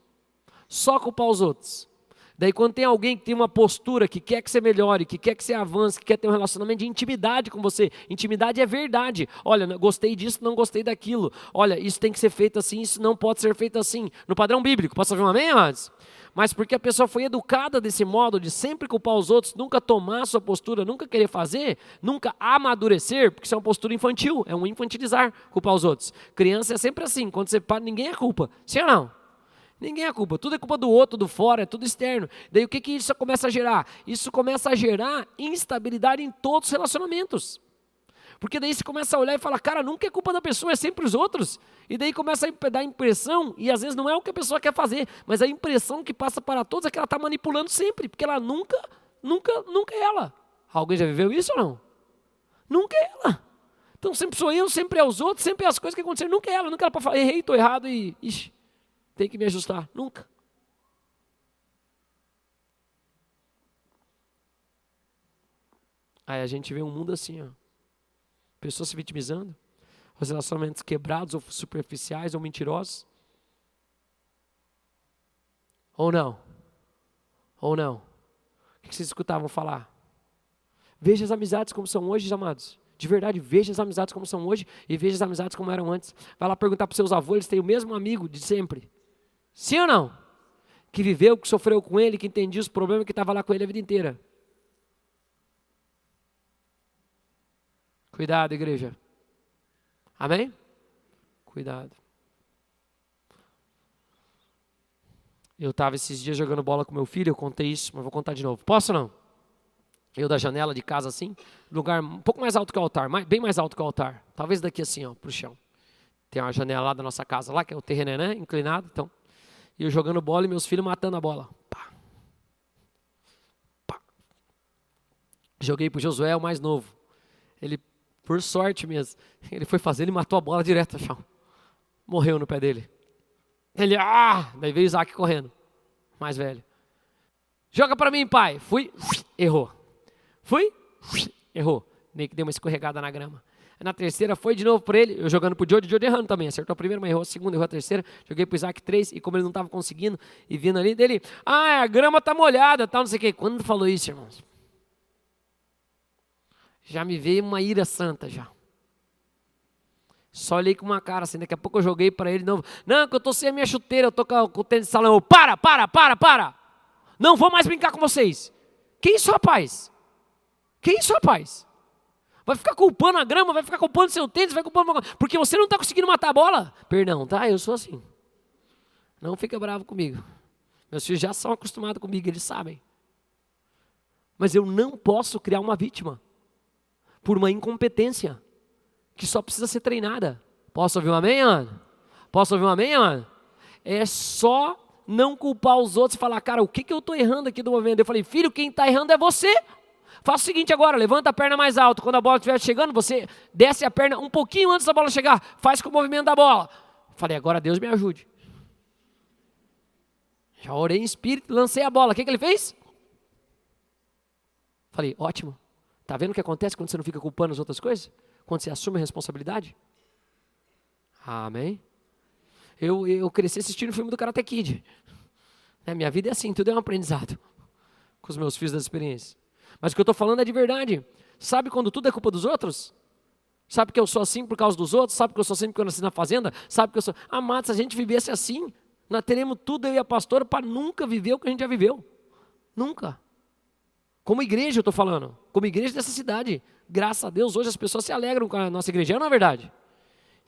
Só culpar os outros. Daí quando tem alguém que tem uma postura, que quer que você melhore, que quer que você avance, que quer ter um relacionamento de intimidade com você. Intimidade é verdade. Olha, gostei disso, não gostei daquilo. Olha, isso tem que ser feito assim, isso não pode ser feito assim. No padrão bíblico. Posso ouvir um amém, amados? Mas porque a pessoa foi educada desse modo, de sempre culpar os outros, nunca tomar a sua postura, nunca querer fazer, nunca amadurecer, porque isso é uma postura infantil, é um infantilizar, culpar os outros. Criança é sempre assim, quando você para, ninguém é culpa. Sim ou não? Ninguém é culpa, tudo é culpa do outro, do fora, é tudo externo. Daí o que isso começa a gerar? Isso começa a gerar instabilidade em todos os relacionamentos. Porque daí você começa a olhar e fala, cara, nunca é culpa da pessoa, é sempre os outros. E daí começa a dar a impressão, e às vezes não é o que a pessoa quer fazer, mas a impressão que passa para todos é que ela está manipulando sempre, porque ela nunca é ela. Alguém já viveu isso ou não? Nunca é ela. Então sempre sou eu, sempre é os outros, sempre é as coisas que aconteceram, nunca é ela para falar, errei, estou errado e... Ixi, tem que me ajustar. Nunca. Aí a gente vê um mundo assim, ó. Pessoas se vitimizando, os relacionamentos quebrados, ou superficiais, ou mentirosos. Ou não? Ou não? O que vocês escutavam falar? Veja as amizades como são hoje, amados. De verdade, veja as amizades como são hoje e veja as amizades como eram antes. Vai lá perguntar para os seus avós, eles têm o mesmo amigo de sempre. Sim ou não? Que viveu, que sofreu com ele, que entendia os problemas, que estava lá com ele a vida inteira. Cuidado, igreja. Amém? Cuidado. Eu estava esses dias jogando bola com meu filho, eu contei isso, mas vou contar de novo. Posso ou não? Eu da janela de casa assim, lugar um pouco mais alto que o altar, bem mais alto que o altar. Talvez daqui assim, ó, pro chão. Tem uma janela lá da nossa casa lá, que é o terreno, né, inclinado, então... E eu jogando bola e meus filhos matando a bola. Pá. Pá. Joguei pro Josué, o mais novo. Ele, por sorte mesmo, ele foi fazer, ele matou a bola direto no chão. Morreu no pé dele. Ele, daí veio o Isaac correndo, mais velho. Joga pra mim, pai. Fui, errou. Fui, errou. Meio que deu uma escorregada na grama. Na terceira foi de novo por ele, eu jogando pro Jody errando também, acertou a primeira, mas errou a segunda, errou a terceira, joguei pro Isaac 3, e como ele não estava conseguindo, e vindo ali dele, a grama tá molhada, tal, não sei o quê. Quando falou isso, irmãos? Já me veio uma ira santa já. Só olhei com uma cara assim, daqui a pouco eu joguei para ele de novo. Não, que eu tô sem a minha chuteira, eu tô com o tênis de salão. Para! Não vou mais brincar com vocês. Que isso, rapaz? Que isso, rapaz? Vai ficar culpando a grama, vai ficar culpando seu tênis, vai culpando... Porque você não está conseguindo matar a bola. Perdão, tá? Eu sou assim. Não fica bravo comigo. Meus filhos já são acostumados comigo, eles sabem. Mas eu não posso criar uma vítima por uma incompetência que só precisa ser treinada. Posso ouvir um amém, Ana? Posso ouvir um amém, Ana? É só não culpar os outros e falar, cara, o que eu estou errando aqui do movimento? Eu falei, filho, quem está errando é você. Faça o seguinte agora, levanta a perna mais alto. Quando a bola estiver chegando, você desce a perna um pouquinho antes da bola chegar. Faz com o movimento da bola. Falei, agora Deus me ajude. Já orei em espírito, lancei a bola. O que ele fez? Falei, ótimo. Tá vendo o que acontece quando você não fica culpando as outras coisas? Quando você assume a responsabilidade? Amém? Eu cresci assistindo o filme do Karate Kid. Minha vida é assim, tudo é um aprendizado. Com os meus filhos das experiências. Mas o que eu estou falando é de verdade. Sabe quando tudo é culpa dos outros? Sabe que eu sou assim por causa dos outros? Sabe que eu sou assim porque eu nasci na fazenda? Sabe que eu sou... Amados, se a gente vivesse assim, nós teremos tudo, eu e a pastora, para nunca viver o que a gente já viveu. Nunca. Como igreja eu estou falando. Como igreja dessa cidade. Graças a Deus, hoje as pessoas se alegram com a nossa igreja. Não é verdade?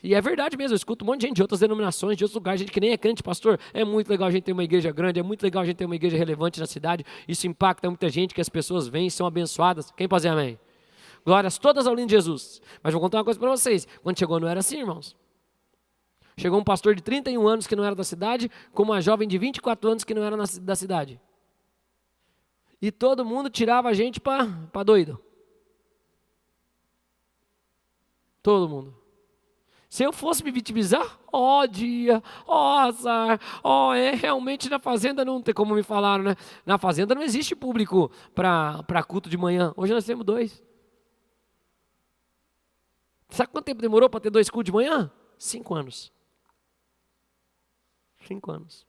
E é verdade mesmo, eu escuto um monte de gente de outras denominações, de outros lugares, gente que nem é crente, pastor. É muito legal a gente ter uma igreja grande, é muito legal a gente ter uma igreja relevante na cidade. Isso impacta muita gente, que as pessoas vêm, são abençoadas. Quem pode dizer amém? Glórias todas ao lindo Jesus. Mas vou contar uma coisa para vocês. Quando chegou não era assim, irmãos. Chegou um pastor de 31 anos que não era da cidade, com uma jovem de 24 anos que não era da cidade. E todo mundo tirava a gente para doido. Todo mundo. Se eu fosse me vitimizar, dia, azar, realmente na fazenda não tem, como me falaram, né? Na fazenda não existe público para culto de manhã. Hoje nós temos 2. Sabe quanto tempo demorou para ter 2 cultos de manhã? 5 anos. 5 anos.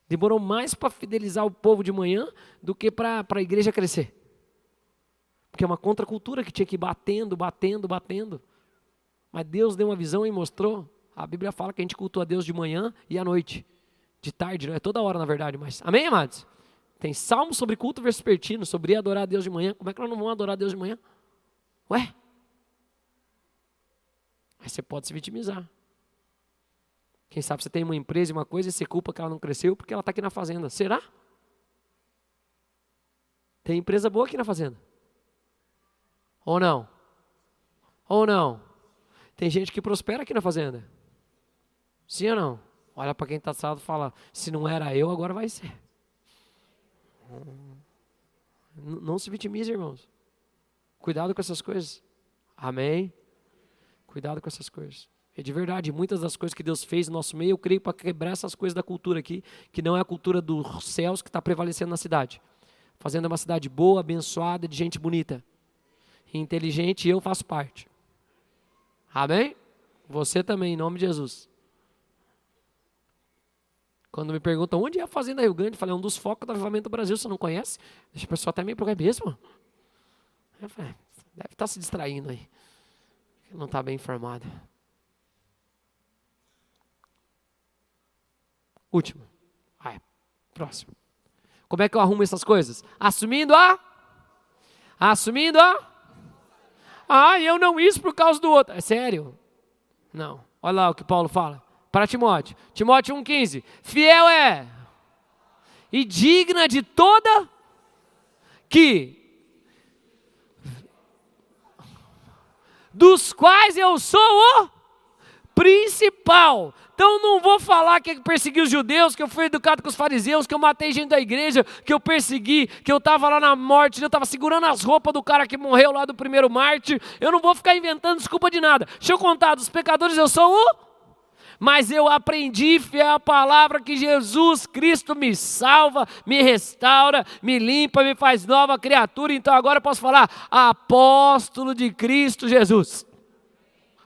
Demorou mais para fidelizar o povo de manhã do que para a igreja crescer. Porque é uma contracultura que tinha que ir batendo. Mas Deus deu uma visão e mostrou. A Bíblia fala que a gente cultua a Deus de manhã e à noite. De tarde, não é toda hora na verdade, mas... Amém, amados? Tem salmo sobre culto vespertino, sobre adorar a Deus de manhã. Como é que nós não vamos adorar a Deus de manhã? Ué? Aí você pode se vitimizar. Quem sabe você tem uma empresa e uma coisa e você culpa que ela não cresceu porque ela está aqui na fazenda. Será? Tem empresa boa aqui na fazenda? Ou não? Ou não? Tem gente que prospera aqui na fazenda. Sim ou não? Olha para quem está assado e fala, se não era eu, agora vai ser. Não se vitimize, irmãos. Cuidado com essas coisas. Amém? Cuidado com essas coisas. E de verdade, muitas das coisas que Deus fez no nosso meio, eu creio para quebrar essas coisas da cultura aqui, que não é a cultura dos céus que está prevalecendo na cidade. Fazendo uma cidade boa, abençoada, de gente bonita. Inteligente, e eu faço parte. Amém? Você também, em nome de Jesus. Quando me perguntam onde é a Fazenda Rio Grande, eu falei, é um dos focos do avivamento do Brasil, você não conhece? Deixa o pessoal até meio é mesmo. Eu falei, deve estar se distraindo aí. Não está bem informado. Último. Próximo. Como é que eu arrumo essas coisas? Assumindo a... eu não isso por causa do outro. É sério? Não. Olha lá o que Paulo fala. Para Timóteo. Timóteo 1,15. Fiel é. E digna de toda que... dos quais eu sou o principal. Então não vou falar que eu persegui os judeus, que eu fui educado com os fariseus, que eu matei gente da igreja, que eu persegui, que eu estava lá na morte, eu estava segurando as roupas do cara que morreu lá do primeiro mártir. Eu não vou ficar inventando desculpa de nada. Deixa eu contar, dos pecadores eu sou o... Mas eu aprendi, fiel à palavra, que Jesus Cristo me salva, me restaura, me limpa, me faz nova criatura. Então agora eu posso falar, apóstolo de Cristo Jesus.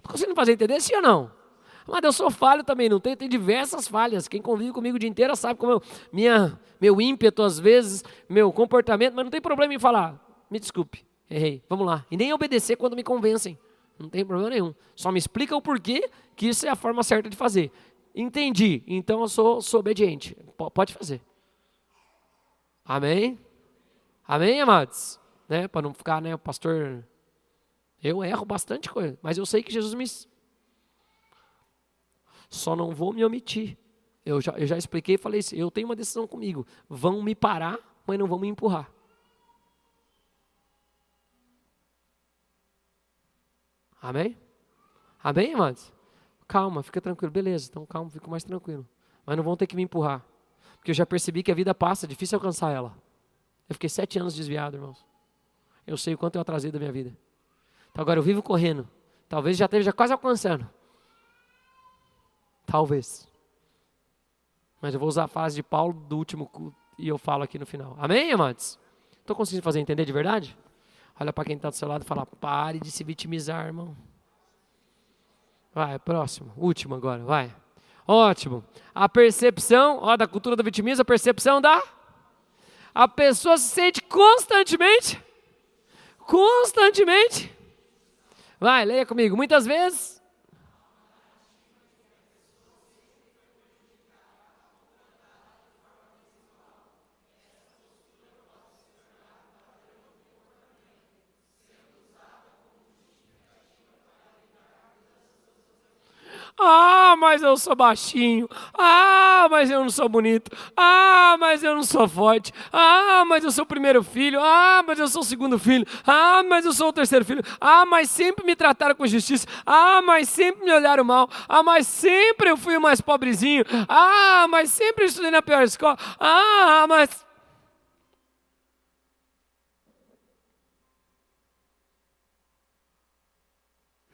Não conseguindo fazer entender, sim ou não? Mas eu sou falho também, não tem diversas falhas. Quem convive comigo o dia inteiro sabe como meu ímpeto às vezes, meu comportamento, mas não tem problema em falar, me desculpe, errei, vamos lá. E nem obedecer quando me convencem. Não tem problema nenhum. Só me explica o porquê que isso é a forma certa de fazer. Entendi. Então eu sou obediente. Pode fazer. Amém? Amém, amados? Né? Para não ficar, né, o pastor... Eu erro bastante coisa, mas eu sei que Jesus me... Só não vou me omitir. Eu já expliquei e falei isso. Eu tenho uma decisão comigo. Vão me parar, mas não vão me empurrar. Amém? Amém, amados? Calma, fica tranquilo. Beleza, então calma, fico mais tranquilo. Mas não vão ter que me empurrar. Porque eu já percebi que a vida passa, é difícil alcançar ela. Eu fiquei 7 anos desviado, irmãos. Eu sei o quanto eu atrasei da minha vida. Então agora eu vivo correndo. Talvez já esteja quase alcançando. Talvez. Mas eu vou usar a frase de Paulo do último culto e eu falo aqui no final. Amém, amados? Estou conseguindo fazer entender de verdade? Olha para quem está do seu lado e fala, pare de se vitimizar, irmão. Vai, próximo. Último agora, vai. Ótimo. A percepção, da cultura do vitimismo, a percepção da... A pessoa se sente constantemente. Vai, leia comigo. Muitas vezes... Ah, mas eu sou baixinho. Ah, mas eu não sou bonito. Ah, mas eu não sou forte. Ah, mas eu sou o primeiro filho. Ah, mas eu sou o segundo filho. Ah, mas eu sou o terceiro filho. Ah, mas sempre me trataram com justiça. Ah, mas sempre me olharam mal. Ah, mas sempre eu fui o mais pobrezinho. Ah, mas sempre eu estudei na pior escola. Ah, mas...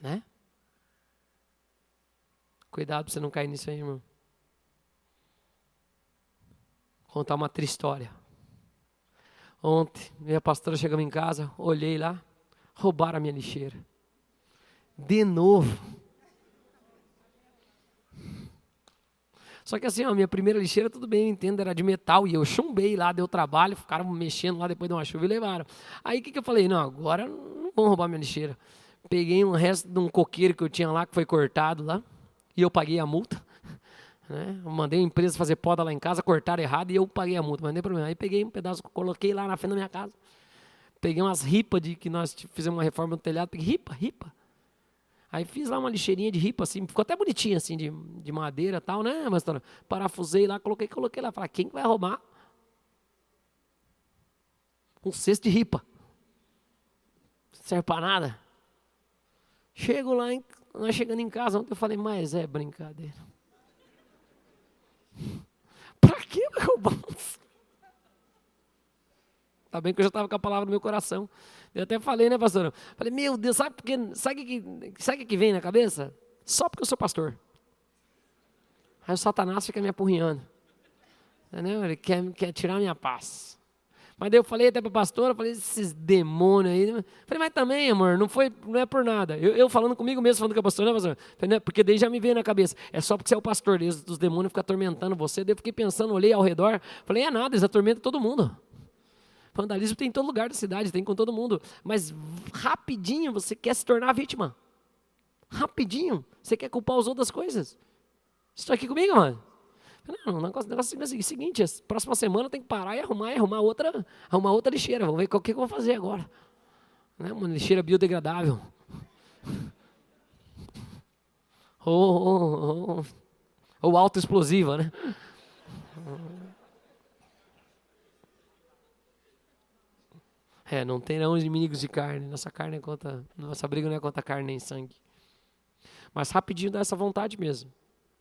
Né? Cuidado pra você não cair nisso aí, irmão. Vou contar uma triste história. Ontem, minha pastora chegou em casa, olhei lá, roubaram a minha lixeira. De novo. Só que assim, ó, minha primeira lixeira, tudo bem, eu entendo, era de metal, e eu chumbei lá, deu trabalho, ficaram mexendo lá depois de uma chuva e levaram. Aí o que eu falei? Não, agora não vão roubar minha lixeira. Peguei um resto de um coqueiro que eu tinha lá, que foi cortado lá, e eu paguei a multa. Né? Eu mandei a empresa fazer poda lá em casa, cortaram errado e eu paguei a multa, mas não tem problema. Aí peguei um pedaço, coloquei lá na frente da minha casa. Peguei umas ripas de que nós fizemos uma reforma no telhado, peguei ripa. Aí fiz lá uma lixeirinha de ripa, assim, ficou até bonitinha, assim, de madeira e tal, né? Mas parafusei lá, coloquei lá. Falei, quem vai roubar um cesto de ripa? Não serve pra nada. Chego lá, nós chegando em casa ontem, eu falei, mas é brincadeira. Pra que vai roubar uns? Tá bem que eu já estava com a palavra no meu coração. Eu até falei, né, pastor? Falei, meu Deus, sabe o que vem na cabeça? Só porque eu sou pastor. Aí o Satanás fica me apurrinhando. Entendeu? Ele quer tirar a minha paz. Mas daí eu falei até para a pastora, falei, esses demônios aí. Falei, mas também, amor, não é por nada. Eu falando comigo mesmo, falando com a pastora, né, pastor? Falei, porque daí já me veio na cabeça. É só porque você é o pastor, os demônios ficam atormentando você. Daí eu fiquei pensando, olhei ao redor, falei, é nada, eles atormentam todo mundo. Vandalismo tem em todo lugar da cidade, tem com todo mundo. Mas rapidinho você quer se tornar vítima. Rapidinho você quer culpar os outros das coisas. Você está aqui comigo, mano? Não, o negócio é o seguinte, próxima semana tem que parar e arrumar outra lixeira. Vamos ver o que eu vou fazer agora. Né? Uma lixeira biodegradável. Ou autoexplosiva, né? Não terão inimigos de carne. Nossa briga não é contra carne nem sangue. Mas rapidinho dá essa vontade mesmo.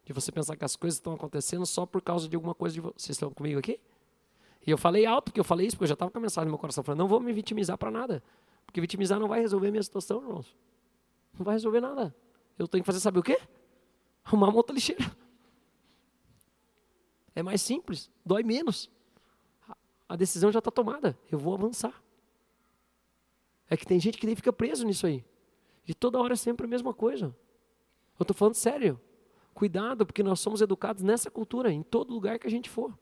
De você pensar que as coisas estão acontecendo só por causa de alguma coisa de vocês. Vocês estão comigo aqui? E eu falei alto, porque eu falei isso, porque eu já estava com a mensagem no meu coração, falando, não vou me vitimizar para nada. Porque vitimizar não vai resolver a minha situação, irmãos. Não vai resolver nada. Eu tenho que fazer, sabe o quê? Arrumar uma outra lixeira. É mais simples, dói menos. A decisão já está tomada, eu vou avançar. É que tem gente que nem fica preso nisso aí. E toda hora é sempre a mesma coisa. Eu estou falando sério. Cuidado, porque nós somos educados nessa cultura, em todo lugar que a gente for.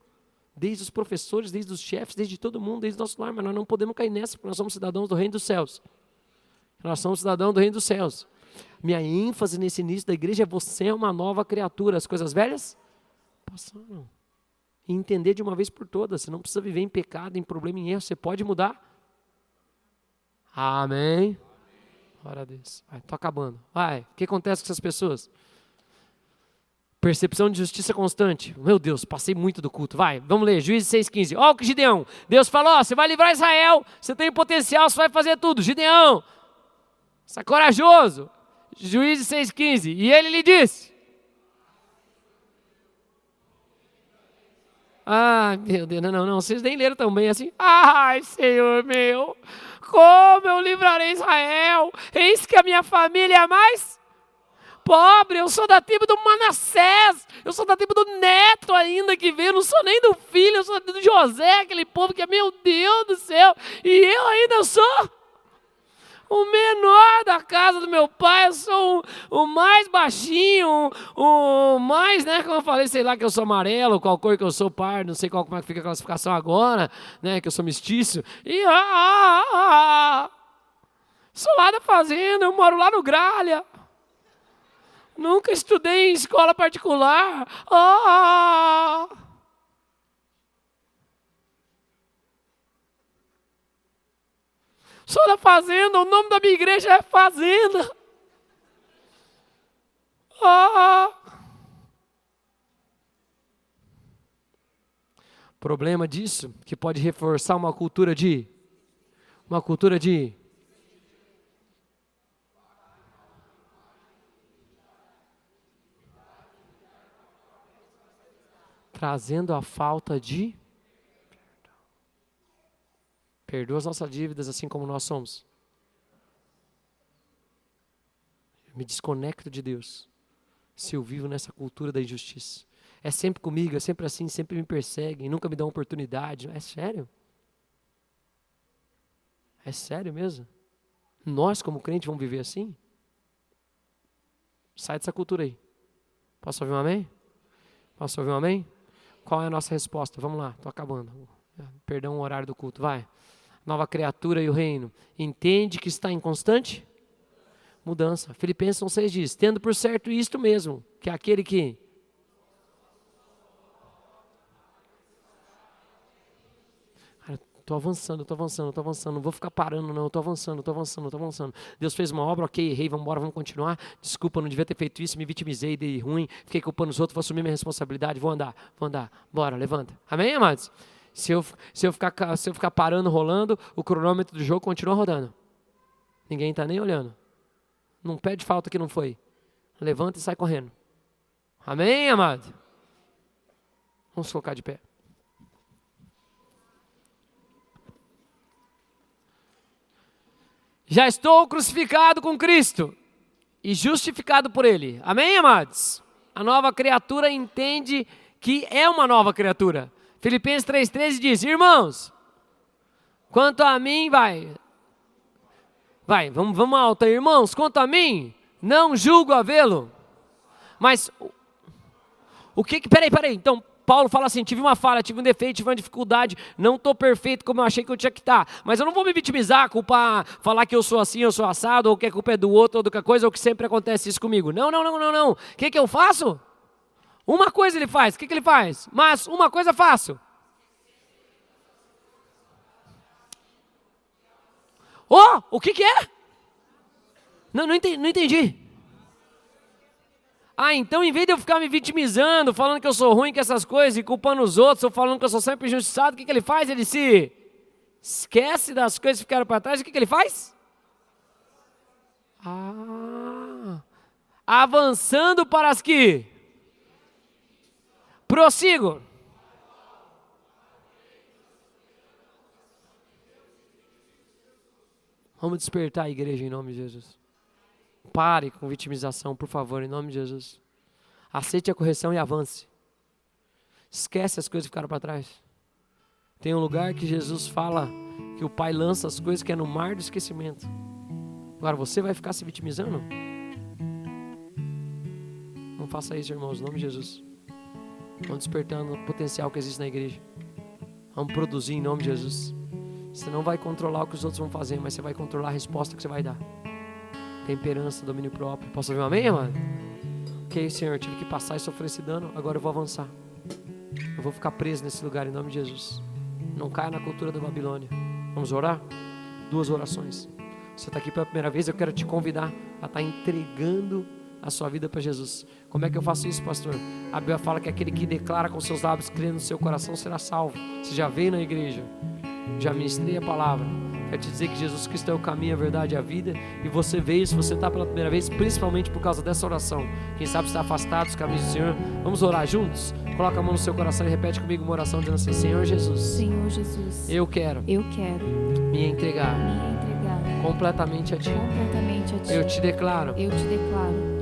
Desde os professores, desde os chefes, desde todo mundo, desde o nosso lar. Mas nós não podemos cair nessa, porque nós somos cidadãos do reino dos céus. Nós somos cidadãos do reino dos céus. Minha ênfase nesse início da igreja é você é uma nova criatura. As coisas velhas passaram. E entender de uma vez por todas. Você não precisa viver em pecado, em problema, em erro. Você pode mudar. Amém. Glória a Deus. Estou acabando. Vai. O que acontece com essas pessoas? Percepção de justiça constante. Meu Deus, passei muito do culto. Vai, vamos ler. Juízes 6,15. Ó o que Gideão. Deus falou, você vai livrar Israel. Você tem potencial, você vai fazer tudo. Gideão, você é corajoso. Juízes 6,15. E ele lhe disse. Ai, meu Deus, não. Vocês nem leram tão bem assim. Ai, Senhor meu. Como eu livrarei Israel? Eis que a minha família é mais pobre, eu sou da tribo do Manassés, eu sou da tribo do neto ainda que veio, eu não sou nem do filho, eu sou do José, aquele povo que é, meu Deus do céu, e eu ainda sou o menor da casa do meu pai, eu sou o mais baixinho, o mais, né, como eu falei, sei lá que eu sou amarelo, qual cor que eu sou, pardo, não sei como é que fica a classificação agora, né, que eu sou mestiço, e sou lá da fazenda, eu moro lá no Gralha. Nunca estudei em escola particular. Sou da fazenda, o nome da minha igreja é Fazenda. problema disso, que pode reforçar uma cultura de trazendo a falta de perdoa as nossas dívidas assim como nós somos. Eu me desconecto de Deus se eu vivo nessa cultura da injustiça. É sempre comigo, é sempre assim, sempre me perseguem, nunca me dão oportunidade. É sério? É sério mesmo? Nós como crente vamos viver assim? Sai dessa cultura aí. Posso ouvir um amém? Posso ouvir um amém? Qual é a nossa resposta? Vamos lá, estou acabando. Perdão o horário do culto, vai. Nova criatura e o reino. Entende que está em constante mudança. Filipenses 1,6 diz, tendo por certo isto mesmo, que é aquele que... Cara, estou avançando, não vou ficar parando não, estou avançando. Deus fez uma obra, ok, errei, vamos embora, vamos continuar. Desculpa, não devia ter feito isso, me vitimizei, dei ruim, fiquei culpando os outros, vou assumir minha responsabilidade, vou andar, bora, levanta. Amém, amados? Se eu ficar parando, rolando, o cronômetro do jogo continua rodando. Ninguém está nem olhando. Não pede falta que não foi. Levanta e sai correndo. Amém, amado? Vamos colocar de pé. Já estou crucificado com Cristo e justificado por Ele. Amém, amados? A nova criatura entende que é uma nova criatura. Filipenses 3,13 diz, irmãos, quanto a mim, vamos alto aí, irmãos, quanto a mim, não julgo havê-lo. Mas, peraí, então, Paulo fala assim, tive uma falha, tive um defeito, tive uma dificuldade, não estou perfeito como eu achei que eu tinha que estar, mas eu não vou me vitimizar, culpar, falar que eu sou assim, eu sou assado, ou que a culpa é do outro, ou outra coisa, ou que sempre acontece isso comigo. Não. O que eu faço? Uma coisa ele faz, o que ele faz? Mas uma coisa faço. O que é? Não entendi. Então em vez de eu ficar me vitimizando, falando que eu sou ruim com essas coisas e culpando os outros, ou falando que eu sou sempre injustiçado, o que ele faz? Ele se esquece das coisas que ficaram para trás, o que ele faz? Avançando para as que prossigo. Vamos despertar a igreja em nome de Jesus. Pare com vitimização, por favor, em nome de Jesus. Aceite a correção e avance. Esquece as coisas que ficaram para trás. Tem um lugar que Jesus fala que o Pai lança as coisas que é no mar do esquecimento. Agora, você vai ficar se vitimizando? Não faça isso, irmãos, em nome de Jesus. Vamos despertando o potencial que existe na igreja. Vamos produzir em nome de Jesus. Você não vai controlar o que os outros vão fazer, mas você vai controlar a resposta que você vai dar. Temperança, domínio próprio. Posso ouvir um amém, mano? Ok, Senhor, eu tive que passar e sofrer esse dano, agora eu vou avançar. Eu vou ficar preso nesse lugar em nome de Jesus. Não caia na cultura da Babilônia. Vamos orar? 2 orações. Você está aqui pela primeira vez, eu quero te convidar a estar entregando a sua vida para Jesus. Como é que eu faço isso, pastor? A Bíblia fala que aquele que declara com seus lábios, crê no seu coração, será salvo. Você já veio na igreja, já ministrei a palavra. Quero te dizer que Jesus Cristo é o caminho, a verdade e a vida. E você veio, se você está pela primeira vez, principalmente por causa dessa oração. Quem sabe está afastado dos caminhos do Senhor. Vamos orar juntos? Coloca a mão no seu coração e repete comigo uma oração dizendo assim: Senhor Jesus, eu quero me entregar completamente a Ti. Eu te declaro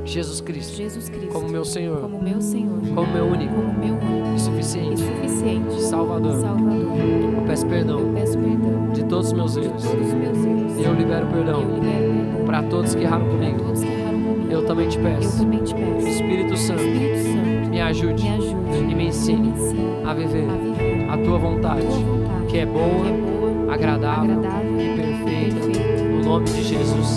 Jesus Cristo como meu Senhor, como meu único e suficiente Salvador. Eu peço perdão de todos os meus erros. E eu libero perdão para todos que erraram comigo. Eu também te peço, Espírito Santo, me ajude e me ensine a viver a Tua vontade, que é boa, agradável e perfeita. No nome de Jesus.